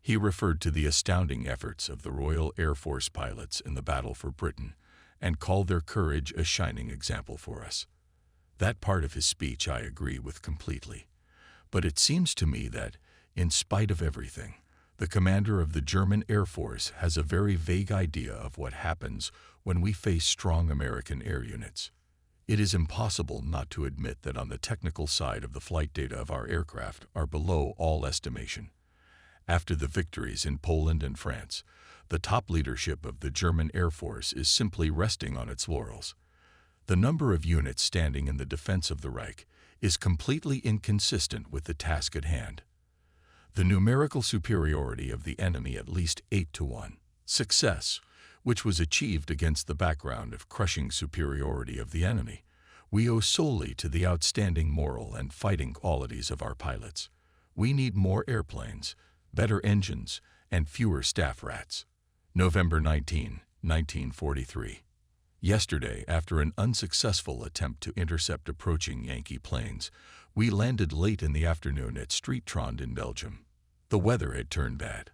He referred to the astounding efforts of the Royal Air Force pilots in the battle for Britain and called their courage a shining example for us. That part of his speech I agree with completely. But it seems to me that, in spite of everything, the commander of the German Air Force has a very vague idea of what happens when we face strong American air units. It is impossible not to admit that on the technical side of the flight data of our aircraft are below all estimation. After the victories in Poland and France, the top leadership of the German Air Force is simply resting on its laurels. The number of units standing in the defense of the Reich is completely inconsistent with the task at hand. The numerical superiority of the enemy at least 8-1. Success, which was achieved against the background of crushing superiority of the enemy, we owe solely to the outstanding moral and fighting qualities of our pilots. We need more airplanes, better engines, and fewer staff rats. November 19, 1943. Yesterday, after an unsuccessful attempt to intercept approaching Yankee planes, we landed late in the afternoon at Streetrand in Belgium. The weather had turned bad.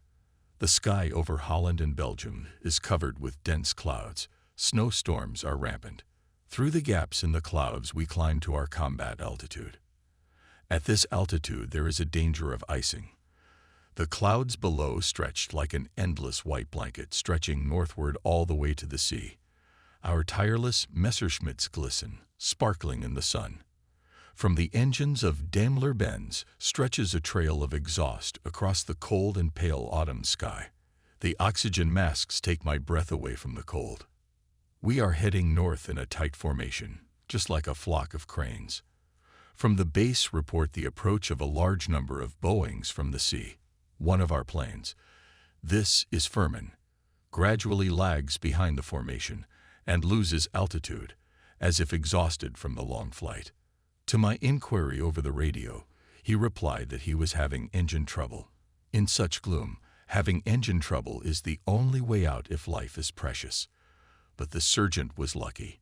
The sky over Holland and Belgium is covered with dense clouds. Snowstorms are rampant. Through the gaps in the clouds we climb to our combat altitude. At this altitude there is a danger of icing. The clouds below stretched like an endless white blanket stretching northward all the way to the sea. Our tireless Messerschmitts glisten, sparkling in the sun. From the engines of Daimler-Benz stretches a trail of exhaust across the cold and pale autumn sky. The oxygen masks take my breath away from the cold. We are heading north in a tight formation, just like a flock of cranes. From the base report the approach of a large number of Boeings from the sea. One of our planes, this is Furman, gradually lags behind the formation and loses altitude, as if exhausted from the long flight. To my inquiry over the radio, he replied that he was having engine trouble. In such gloom, having engine trouble is the only way out if life is precious. But the sergeant was lucky.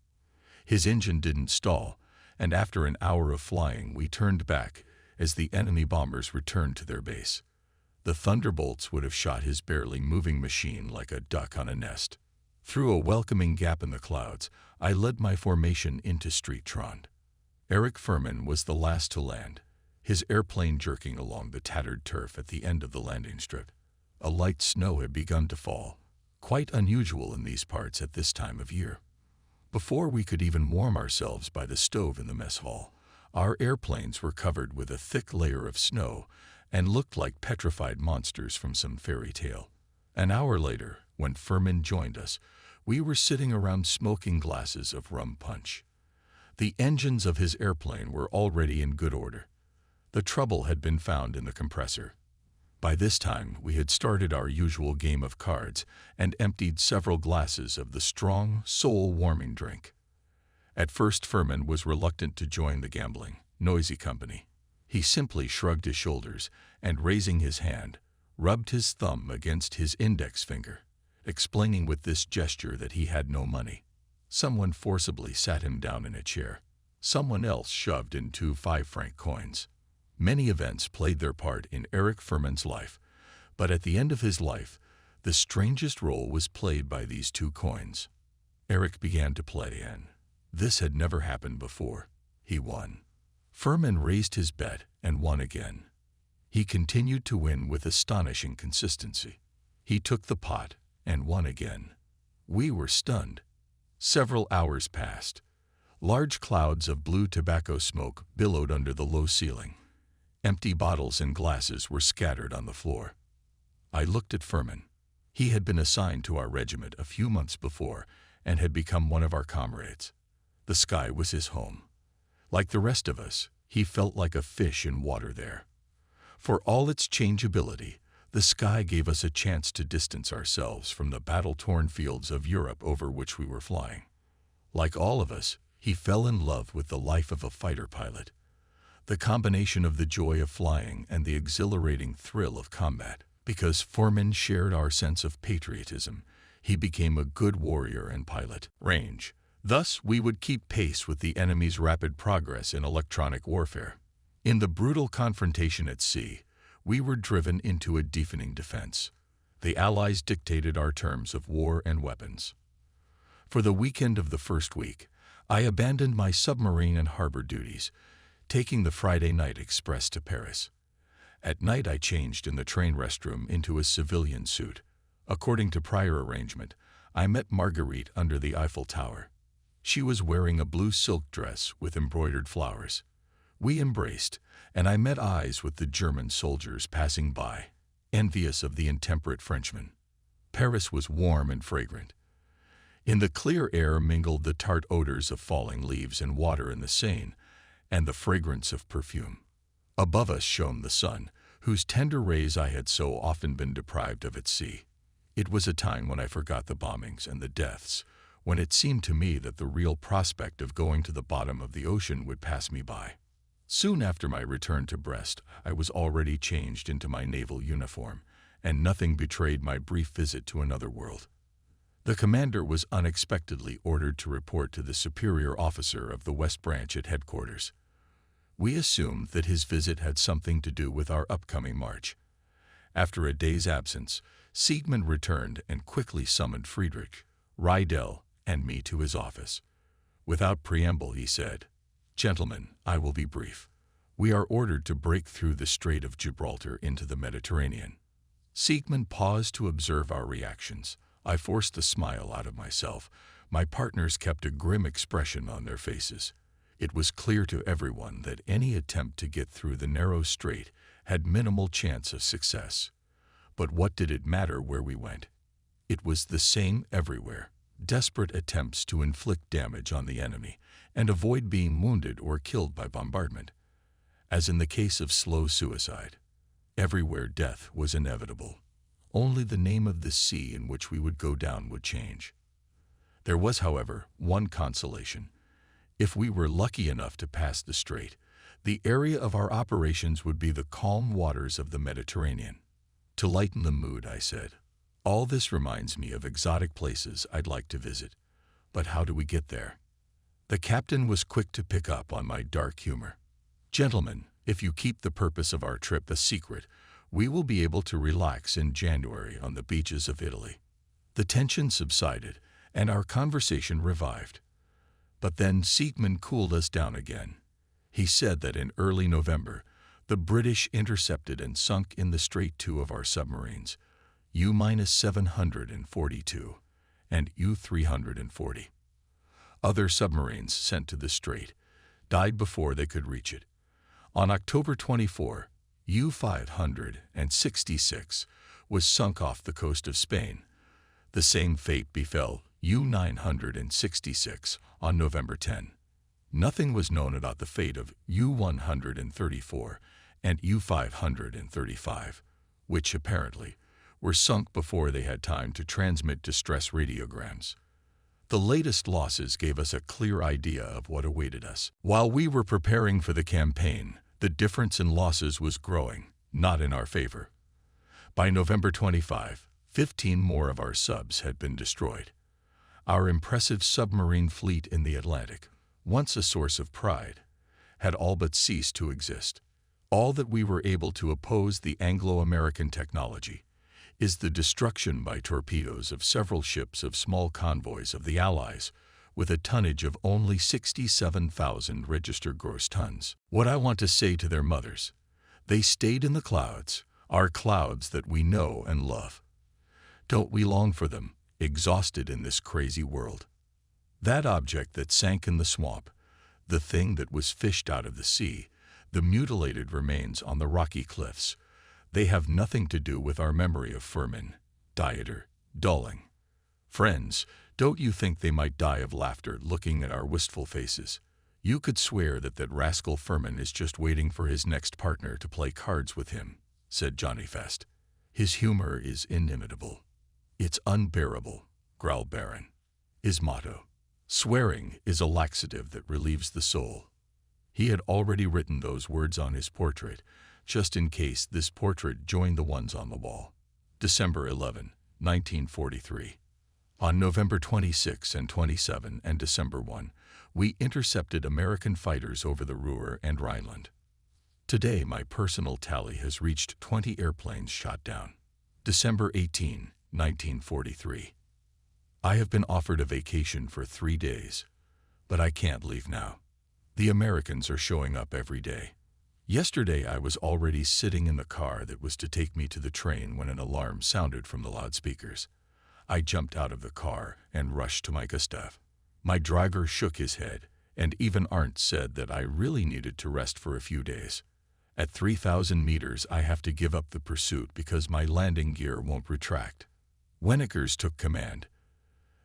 His engine didn't stall, and after an hour of flying we turned back as the enemy bombers returned to their base. The thunderbolts would have shot his barely moving machine like a duck on a nest. Through a welcoming gap in the clouds, I led my formation into Streetrand. Erich Furman was the last to land, his airplane jerking along the tattered turf at the end of the landing strip. A light snow had begun to fall, quite unusual in these parts at this time of year. Before we could even warm ourselves by the stove in the mess hall, our airplanes were covered with a thick layer of snow and looked like petrified monsters from some fairy tale. An hour later, when Furman joined us, we were sitting around smoking glasses of rum punch. The engines of his airplane were already in good order. The trouble had been found in the compressor. By this time, we had started our usual game of cards and emptied several glasses of the strong, soul-warming drink. At first, Furman was reluctant to join the gambling, noisy company. He simply shrugged his shoulders and, raising his hand, rubbed his thumb against his index finger, explaining with this gesture that he had no money. Someone forcibly sat him down in a chair. Someone else shoved in 2 5-franc coins. Many events played their part in Eric Furman's life, but at the end of his life, the strangest role was played by these 2 coins. Eric began to play, and this had never happened before. He won. Furman raised his bet and won again. He continued to win with astonishing consistency. He took the pot and won again. We were stunned. Several hours passed. Large clouds of blue tobacco smoke billowed under the low ceiling. Empty bottles and glasses were scattered on the floor. I looked at Furman. He had been assigned to our regiment a few months before and had become one of our comrades. The sky was his home. Like the rest of us, he felt like a fish in water there. For all its changeability, the sky gave us a chance to distance ourselves from the battle-torn fields of Europe over which we were flying. Like all of us, he fell in love with the life of a fighter pilot. The combination of the joy of flying and the exhilarating thrill of combat. Because Furman shared our sense of patriotism, he became a good warrior and pilot. Range. Thus, we would keep pace with the enemy's rapid progress in electronic warfare. In the brutal confrontation at sea, we were driven into a deepening defense. The Allies dictated our terms of war and weapons. For the weekend of the first week, I abandoned my submarine and harbor duties, taking the Friday night express to Paris. At night, I changed in the train restroom into a civilian suit. According to prior arrangement, I met Marguerite under the Eiffel Tower. She was wearing a blue silk dress with embroidered flowers. We embraced, and I met eyes with the German soldiers passing by, envious of the intemperate Frenchman. Paris was warm and fragrant. In the clear air mingled the tart odors of falling leaves and water in the Seine, and the fragrance of perfume. Above us shone the sun, whose tender rays I had so often been deprived of at sea. It was a time when I forgot the bombings and the deaths, when it seemed to me that the real prospect of going to the bottom of the ocean would pass me by. Soon after my return to Brest, I was already changed into my naval uniform, and nothing betrayed my brief visit to another world. The commander was unexpectedly ordered to report to the superior officer of the West Branch at headquarters. We assumed that his visit had something to do with our upcoming march. After a day's absence, Siegmund returned and quickly summoned Friedrich, Rydell, and me to his office. Without preamble, he said, "Gentlemen, I will be brief. We are ordered to break through the Strait of Gibraltar into the Mediterranean." Siegmund paused to observe our reactions. I forced a smile out of myself. My partners kept a grim expression on their faces. It was clear to everyone that any attempt to get through the narrow strait had minimal chance of success. But what did it matter where we went? It was the same everywhere. Desperate attempts to inflict damage on the enemy and avoid being wounded or killed by bombardment. As in the case of slow suicide, everywhere death was inevitable. Only the name of the sea in which we would go down would change. There was, however, one consolation. If we were lucky enough to pass the strait, the area of our operations would be the calm waters of the Mediterranean. To lighten the mood, I said, "All this reminds me of exotic places I'd like to visit. But how do we get there?" The captain was quick to pick up on my dark humor. "Gentlemen, if you keep the purpose of our trip a secret, we will be able to relax in January on the beaches of Italy." The tension subsided, and our conversation revived. But then Siegmund cooled us down again. He said that in early November, the British intercepted and sunk in the strait 2 of our submarines, U-742 and U-340. Other submarines sent to the strait died before they could reach it. On October 24, U-566 was sunk off the coast of Spain. The same fate befell U-966 on November 10. Nothing was known about the fate of U-134 and U-535, which apparently were sunk before they had time to transmit distress radiograms. The latest losses gave us a clear idea of what awaited us. While we were preparing for the campaign, the difference in losses was growing, not in our favor. By November 25, 15 more of our subs had been destroyed. Our impressive submarine fleet in the Atlantic, once a source of pride, had all but ceased to exist. All that we were able to oppose the Anglo-American technology is the destruction by torpedoes of several ships of small convoys of the Allies with a tonnage of only 67,000 registered gross tons. What I want to say to their mothers, they stayed in the clouds, our clouds that we know and love. Don't we long for them, exhausted in this crazy world? That object that sank in the swamp, the thing that was fished out of the sea, the mutilated remains on the rocky cliffs, they have nothing to do with our memory of Furman, Dieter, Dulling. Friends, don't you think they might die of laughter looking at our wistful faces? You could swear that rascal Furman is just waiting for his next partner to play cards with him, said Johnny Fest. His humor is inimitable. It's unbearable, growled Baron. His motto, swearing is a laxative that relieves the soul. He had already written those words on his portrait, just in case this portrait joined the ones on the wall. December 11, 1943. On November 26 and 27 and December 1, we intercepted American fighters over the Ruhr and Rhineland. Today, my personal tally has reached 20 airplanes shot down. December 18, 1943. I have been offered a vacation for 3 days, but I can't leave now. The Americans are showing up every day. Yesterday, I was already sitting in the car that was to take me to the train when an alarm sounded from the loudspeakers. I jumped out of the car and rushed to my Gustav. My driver shook his head, and even Arndt said that I really needed to rest for a few days. At 3,000 meters, I have to give up the pursuit because my landing gear won't retract. Wenickers took command.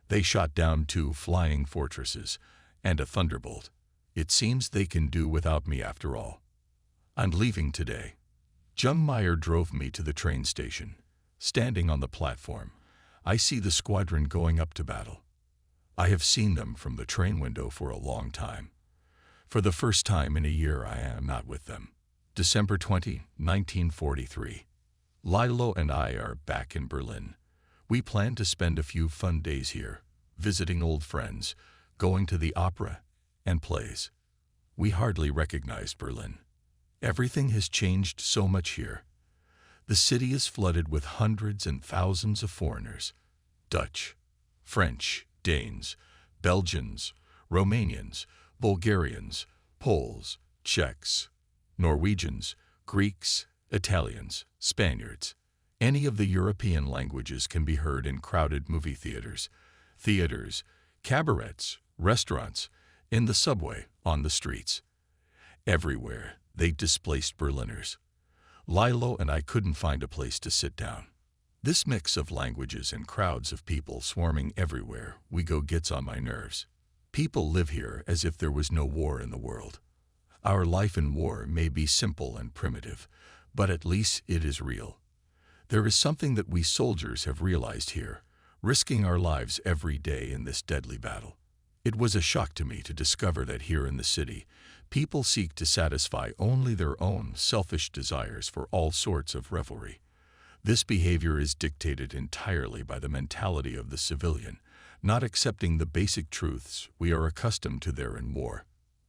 They shot down 2 flying fortresses and a Thunderbolt. It seems they can do without me after all. I'm leaving today. Jungmeyer drove me to the train station. Standing on the platform, I see the squadron going up to battle. I have seen them from the train window for a long time. For the first time in a year, I am not with them. December 20, 1943. Lilo and I are back in Berlin. We plan to spend a few fun days here, visiting old friends, going to the opera, and plays. We hardly recognized Berlin. Everything has changed so much here. The city is flooded with hundreds and thousands of foreigners. Dutch, French, Danes, Belgians, Romanians, Bulgarians, Poles, Czechs, Norwegians, Greeks, Italians, Spaniards. Any of the European languages can be heard in crowded movie theaters, cabarets, restaurants, in the subway, on the streets. Everywhere, they displaced Berliners. Lilo and I couldn't find a place to sit down. This mix of languages and crowds of people swarming everywhere we go gets on my nerves. People live here as if there was no war in the world. Our life in war may be simple and primitive, but at least it is real. There is something that we soldiers have realized here, risking our lives every day in this deadly battle. It was a shock to me to discover that here in the city, people seek to satisfy only their own selfish desires for all sorts of revelry. This behavior is dictated entirely by the mentality of the civilian, not accepting the basic truths we are accustomed to there in war.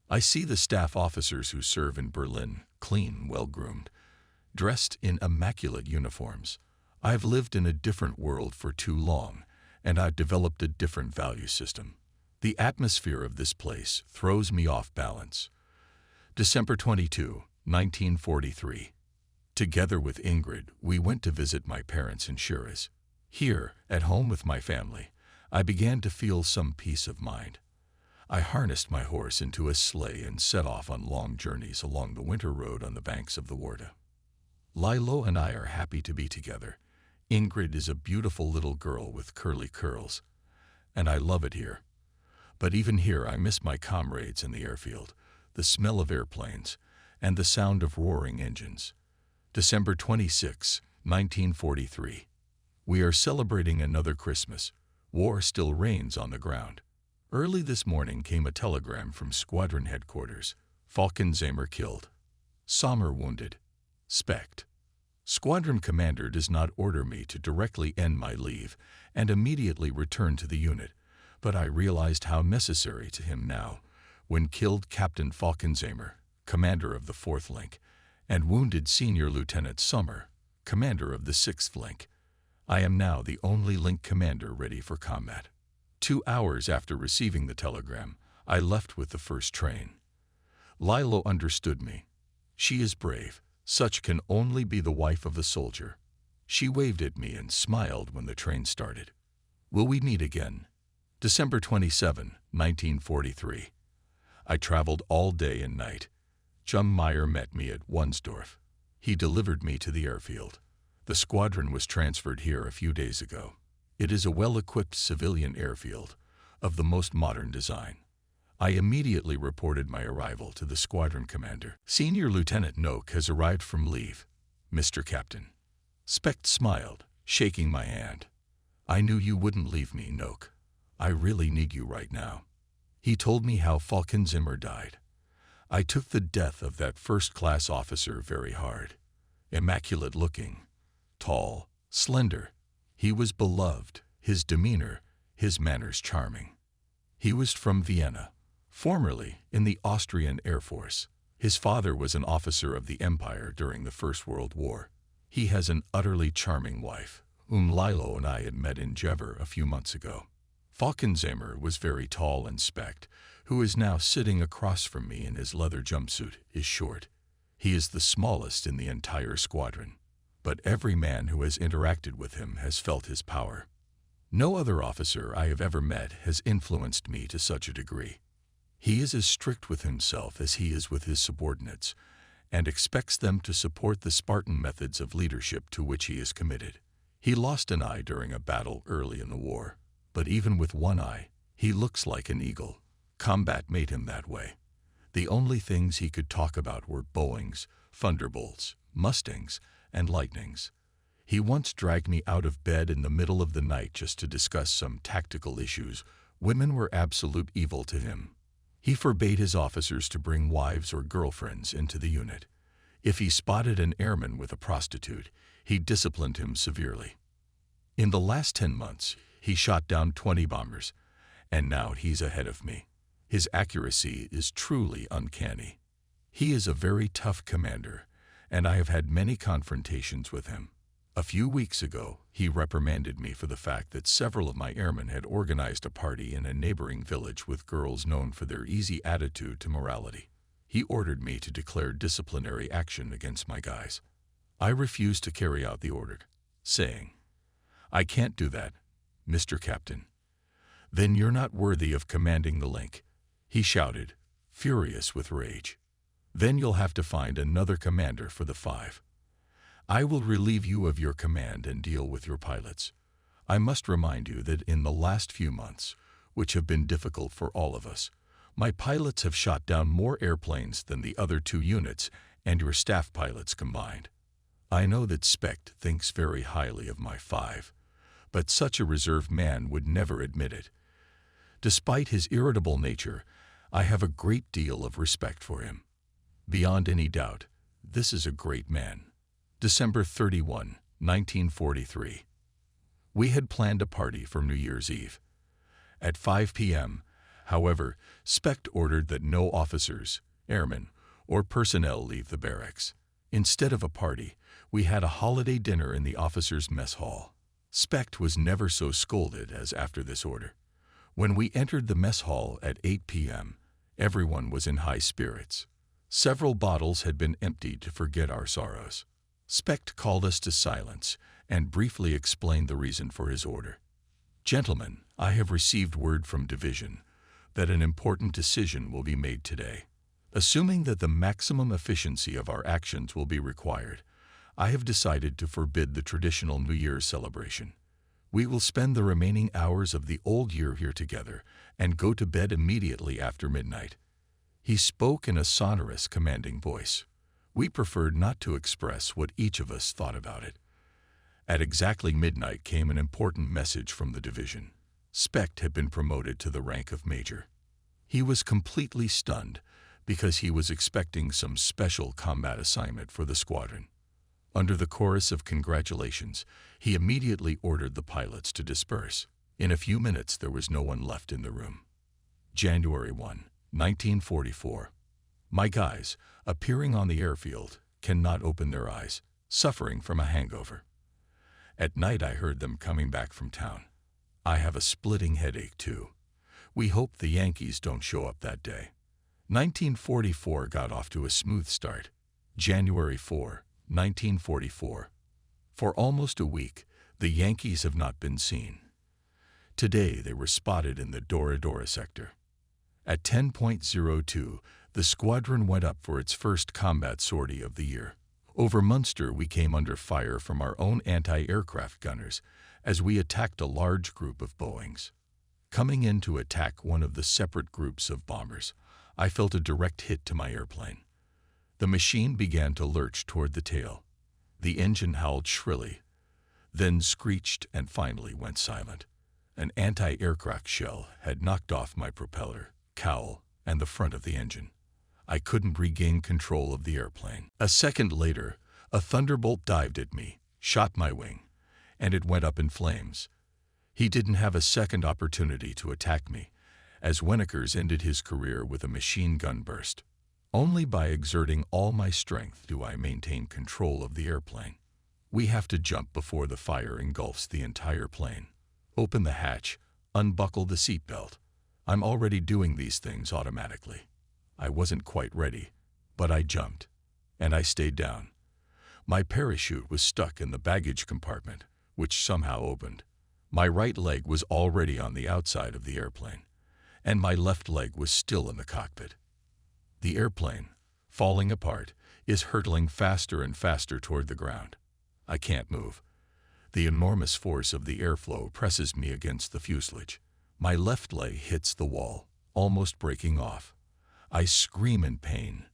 I see the staff officers who serve in Berlin, clean, well-groomed, dressed in immaculate uniforms. I've lived in a different world for too long, and I've developed a different value system. The atmosphere of this place throws me off balance. December 22, 1943. Together with Ingrid, we went to visit my parents in Shiraz. Here, at home with my family, I began to feel some peace of mind. I harnessed my horse into a sleigh and set off on long journeys along the winter road on the banks of the Warta. Lilo and I are happy to be together. Ingrid is a beautiful little girl with curly curls, and I love it here. But even here I miss my comrades in the airfield, the smell of airplanes, and the sound of roaring engines. December 26, 1943. We are celebrating another Christmas. War still reigns on the ground. Early this morning came a telegram from squadron headquarters. Falkenzamer killed. Sommer wounded. Specht. Squadron commander does not order me to directly end my leave and immediately return to the unit, but I realized how necessary to him now, when killed Captain Falkenzamer, commander of the 4th Link, and wounded Senior Lieutenant Sommer, commander of the 6th Link. I am now the only Link commander ready for combat. 2 hours after receiving the telegram, I left with the first train. Lilo understood me. She is brave. Such can only be the wife of a soldier. She waved at me and smiled when the train started. Will we meet again? December 27, 1943. I traveled all day and night. Jum Meyer met me at Wunsdorf. He delivered me to the airfield. The squadron was transferred here a few days ago. It is a well-equipped civilian airfield of the most modern design. I immediately reported my arrival to the squadron commander. Senior Lieutenant Noak has arrived from leave, Mr. Captain. Specht smiled, shaking my hand. I knew you wouldn't leave me, Noak. I really need you right now. He told me how Falkenzamer died. I took the death of that first-class officer very hard. Immaculate-looking, tall, slender. He was beloved, his demeanor, his manners charming. He was from Vienna, formerly in the Austrian Air Force. His father was an officer of the Empire during the First World War. He has an utterly charming wife, whom Lilo and I had met in Jever a few months ago. Falkenzamer was very tall, and Specht, who is now sitting across from me in his leather jumpsuit, is short. He is the smallest in the entire squadron, but every man who has interacted with him has felt his power. No other officer I have ever met has influenced me to such a degree. He is as strict with himself as he is with his subordinates, and expects them to support the Spartan methods of leadership to which he is committed. He lost an eye during a battle early in the war, but even with one eye, he looks like an eagle. Combat made him that way. The only things he could talk about were Boeings, Thunderbolts, Mustangs, and Lightnings. He once dragged me out of bed in the middle of the night just to discuss some tactical issues. Women were absolute evil to him. He forbade his officers to bring wives or girlfriends into the unit. If he spotted an airman with a prostitute, he disciplined him severely. In the last 10 months, he shot down 20 bombers, and now he's ahead of me. His accuracy is truly uncanny. He is a very tough commander, and I have had many confrontations with him. A few weeks ago, he reprimanded me for the fact that several of my airmen had organized a party in a neighboring village with girls known for their easy attitude to morality. He ordered me to declare disciplinary action against my guys. I refused to carry out the order, saying, "I can't do that, Mr. Captain." "Then you're not worthy of commanding the Link," he shouted, furious with rage. "Then you'll have to find another commander for the 5. I will relieve you of your command and deal with your pilots. I must remind you that in the last few months, which have been difficult for all of us, my pilots have shot down more airplanes than the other 2 units and your staff pilots combined. I know that Specht thinks very highly of my 5, but such a reserved man would never admit it. Despite his irritable nature, I have a great deal of respect for him. Beyond any doubt, this is a great man." December 31, 1943. We had planned a party for New Year's Eve. At 5 p.m., however, Specht ordered that no officers, airmen, or personnel leave the barracks. Instead of a party, we had a holiday dinner in the officers' mess hall. Specht was never so scolded as after this order. When we entered the mess hall at 8 p.m., everyone was in high spirits. Several bottles had been emptied to forget our sorrows. Specht called us to silence and briefly explained the reason for his order. "Gentlemen, I have received word from Division that an important decision will be made today. Assuming that the maximum efficiency of our actions will be required, I have decided to forbid the traditional New Year's celebration. We will spend the remaining hours of the old year here together and go to bed immediately after midnight." He spoke in a sonorous, commanding voice. We preferred not to express what each of us thought about it. At exactly midnight came an important message from the division. Specht had been promoted to the rank of major. He was completely stunned because he was expecting some special combat assignment for the squadron. Under the chorus of congratulations, he immediately ordered the pilots to disperse. In a few minutes, there was no one left in the room. January 1, 1944. My guys, appearing on the airfield, cannot open their eyes, suffering from a hangover. At night, I heard them coming back from town. I have a splitting headache, too. We hope the Yankees don't show up that day. 1944 got off to a smooth start. January 4, 1944. For almost a week, the Yankees have not been seen. Today, they were spotted in the Dora Dora sector. At 10:02, the squadron went up for its first combat sortie of the year. Over Munster, we came under fire from our own anti-aircraft gunners as we attacked a large group of Boeings. Coming in to attack one of the separate groups of bombers, I felt a direct hit to my airplane. The machine began to lurch toward the tail. The engine howled shrilly, then screeched and finally went silent. An anti-aircraft shell had knocked off my propeller, cowl, and the front of the engine. I couldn't regain control of the airplane. A second later, a thunderbolt dived at me, shot my wing, and it went up in flames. He didn't have a second opportunity to attack me, as Wennekers ended his career with a machine gun burst. Only by exerting all my strength do I maintain control of the airplane. We have to jump before the fire engulfs the entire plane. Open the hatch, unbuckle the seatbelt. I'm already doing these things automatically. I wasn't quite ready, but I jumped, and I stayed down. My parachute was stuck in the baggage compartment, which somehow opened. My right leg was already on the outside of the airplane, and my left leg was still in the cockpit. The airplane, falling apart, is hurtling faster and faster toward the ground. I can't move. The enormous force of the airflow presses me against the fuselage. My left leg hits the wall, almost breaking off. I scream in pain.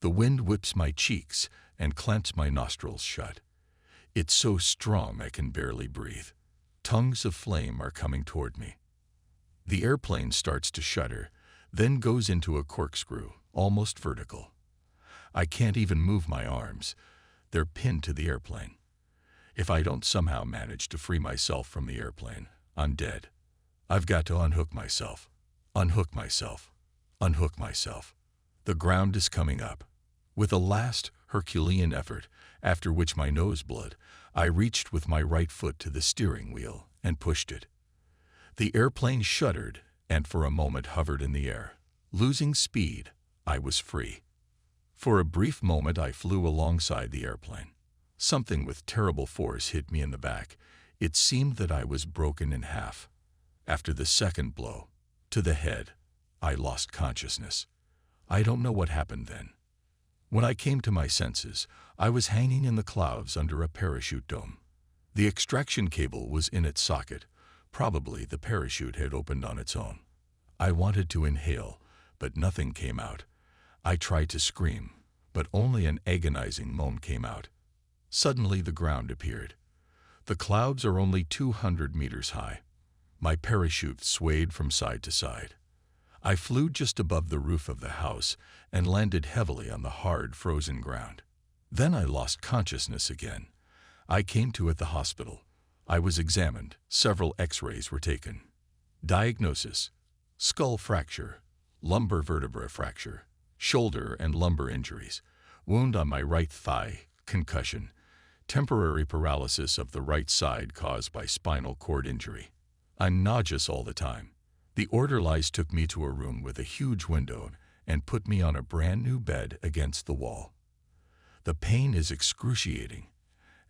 The wind whips my cheeks and clamps my nostrils shut. It's so strong I can barely breathe. Tongues of flame are coming toward me. The airplane starts to shudder, then goes into a corkscrew, almost vertical. I can't even move my arms. They're pinned to the airplane. If I don't somehow manage to free myself from the airplane, I'm dead. I've got to unhook myself. Unhook myself. Unhook myself. The ground is coming up. With a last Herculean effort, after which my nose bled, I reached with my right foot to the steering wheel and pushed it. The airplane shuddered and for a moment hovered in the air. Losing speed, I was free. For a brief moment I flew alongside the airplane. Something with terrible force hit me in the back. It seemed that I was broken in half. After the second blow, to the head, I lost consciousness. I don't know what happened then. When I came to my senses, I was hanging in the clouds under a parachute dome. The extraction cable was in its socket. Probably the parachute had opened on its own. I wanted to inhale, but nothing came out. I tried to scream, but only an agonizing moan came out. Suddenly the ground appeared. The clouds are only 200 meters high. My parachute swayed from side to side. I flew just above the roof of the house and landed heavily on the hard, frozen ground. Then I lost consciousness again. I came to at the hospital. I was examined. Several x-rays were taken. Diagnosis: skull fracture, lumbar vertebra fracture, shoulder and lumbar injuries, wound on my right thigh, concussion, temporary paralysis of the right side caused by spinal cord injury. I'm nauseous all the time. The orderlies took me to a room with a huge window and put me on a brand new bed against the wall. The pain is excruciating,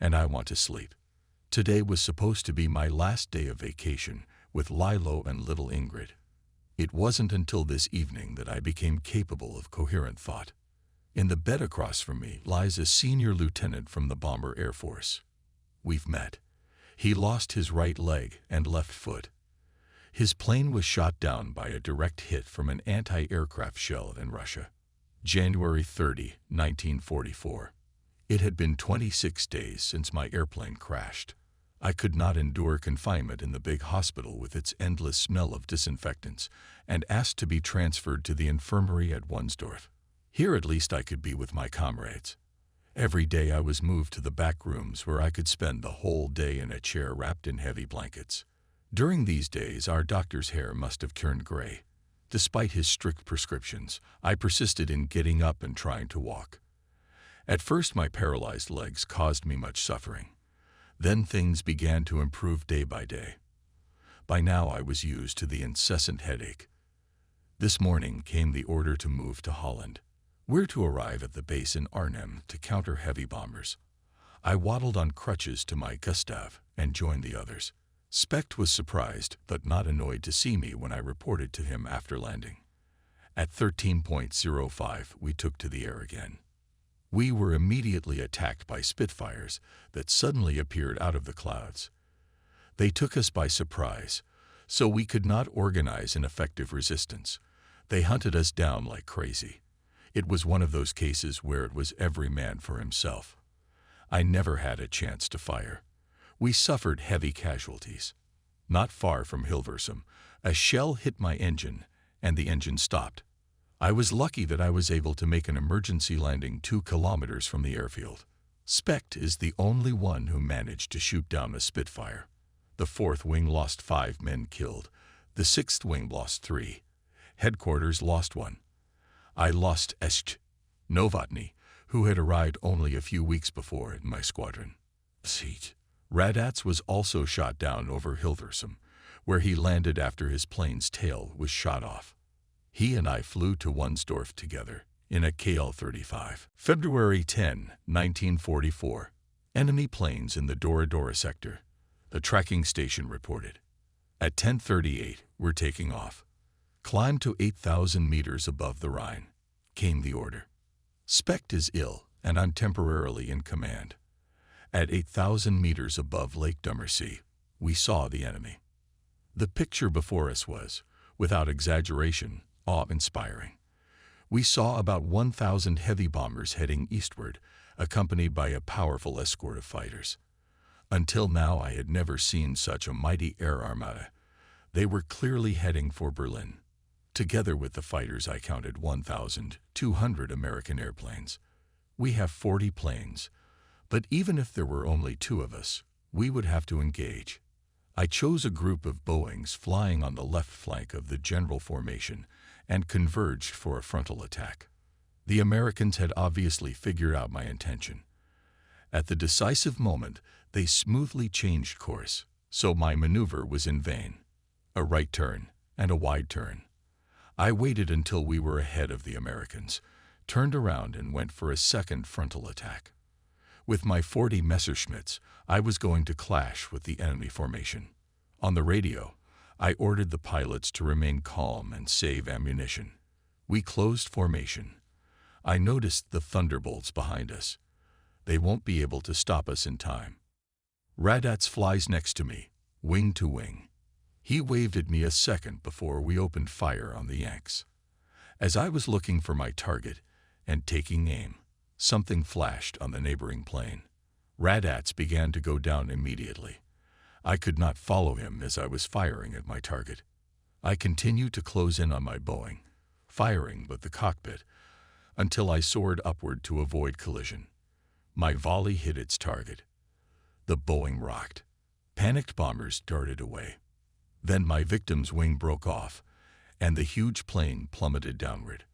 and I want to sleep. Today was supposed to be my last day of vacation with Lilo and little Ingrid. It wasn't until this evening that I became capable of coherent thought. In the bed across from me lies a senior lieutenant from the Bomber Air Force. We've met. He lost his right leg and left foot. His plane was shot down by a direct hit from an anti-aircraft shell in Russia. January 30, 1944. It had been 26 days since my airplane crashed. I could not endure confinement in the big hospital with its endless smell of disinfectants, and asked to be transferred to the infirmary at Wunsdorf. Here at least I could be with my comrades. Every day I was moved to the back rooms where I could spend the whole day in a chair wrapped in heavy blankets. During these days, our doctor's hair must have turned gray. Despite his strict prescriptions, I persisted in getting up and trying to walk. At first, my paralyzed legs caused me much suffering. Then things began to improve day by day. By now I was used to the incessant headache. This morning came the order to move to Holland. We're to arrive at the base in Arnhem to counter heavy bombers. I waddled on crutches to my Gustav and joined the others. Specht was surprised but not annoyed to see me when I reported to him after landing. At 13.05 we took to the air again. We were immediately attacked by Spitfires that suddenly appeared out of the clouds. They took us by surprise, so we could not organize an effective resistance. They hunted us down like crazy. It was one of those cases where it was every man for himself. I never had a chance to fire. We suffered heavy casualties. Not far from Hilversum, a shell hit my engine, and the engine stopped. I was lucky that I was able to make an emergency landing 2 kilometers from the airfield. Specht is the only one who managed to shoot down a Spitfire. The 4th Wing lost 5 men killed. The 6th Wing lost 3. Headquarters lost 1. I lost Esch Novotny, who had arrived only a few weeks before in my squadron. Radatz was also shot down over Hilversum, where he landed after his plane's tail was shot off. He and I flew to Wunsdorf together in a KL-35. February 10, 1944. Enemy planes in the Dora sector. The tracking station reported. At 10:38, we're taking off. Climb to 8,000 meters above the Rhine, came the order. Specht is ill, and I'm temporarily in command. At 8,000 meters above Lake Dummersee, we saw the enemy. The picture before us was, without exaggeration, awe-inspiring. We saw about 1,000 heavy bombers heading eastward, accompanied by a powerful escort of fighters. Until now, I had never seen such a mighty air armada. They were clearly heading for Berlin. Together with the fighters, I counted 1,200 American airplanes. We have 40 planes, but even if there were only 2 of us, we would have to engage. I chose a group of Boeings flying on the left flank of the general formation and converged for a frontal attack. The Americans had obviously figured out my intention. At the decisive moment, they smoothly changed course, so my maneuver was in vain. A right turn and a wide turn. I waited until we were ahead of the Americans, turned around and went for a second frontal attack. With my 40 Messerschmitts, I was going to clash with the enemy formation. On the radio, I ordered the pilots to remain calm and save ammunition. We closed formation. I noticed the Thunderbolts behind us. They won't be able to stop us in time. Radatz flies next to me, wing to wing. He waved at me a second before we opened fire on the Yanks. As I was looking for my target and taking aim, something flashed on the neighboring plane. Radatz began to go down immediately. I could not follow him as I was firing at my target. I continued to close in on my Boeing, firing but the cockpit, until I soared upward to avoid collision. My volley hit its target. The Boeing rocked. Panicked bombers darted away. Then my victim's wing broke off, and the huge plane plummeted downward.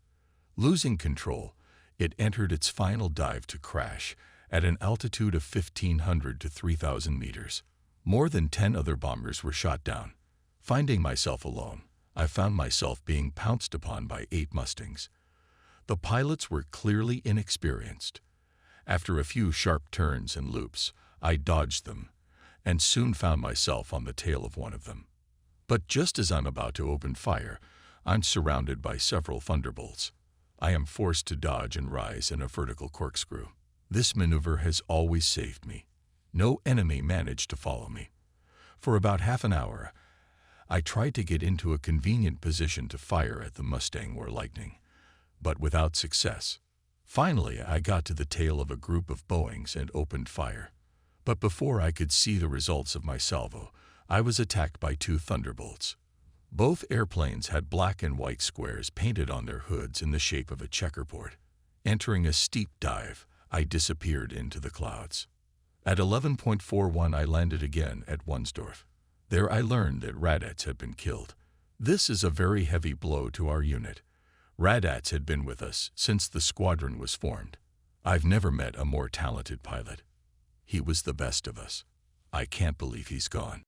Losing control, it entered its final dive to crash at an altitude of 1,500 to 3,000 meters. More than 10 other bombers were shot down. Finding myself alone, I found myself being pounced upon by 8 Mustangs. The pilots were clearly inexperienced. After a few sharp turns and loops, I dodged them, and soon found myself on the tail of one of them. But just as I'm about to open fire, I'm surrounded by several Thunderbolts. I am forced to dodge and rise in a vertical corkscrew. This maneuver has always saved me. No enemy managed to follow me. For about half an hour, I tried to get into a convenient position to fire at the Mustang or Lightning, but without success. Finally, I got to the tail of a group of Boeings and opened fire. But before I could see the results of my salvo, I was attacked by two thunderbolts. Both airplanes had black and white squares painted on their hoods in the shape of a checkerboard. Entering a steep dive, I disappeared into the clouds. At 11.41, I landed again at Wunsdorf. There I learned that Radats had been killed. This is a very heavy blow to our unit. Radats had been with us since the squadron was formed. I've never met a more talented pilot. He was the best of us. I can't believe he's gone.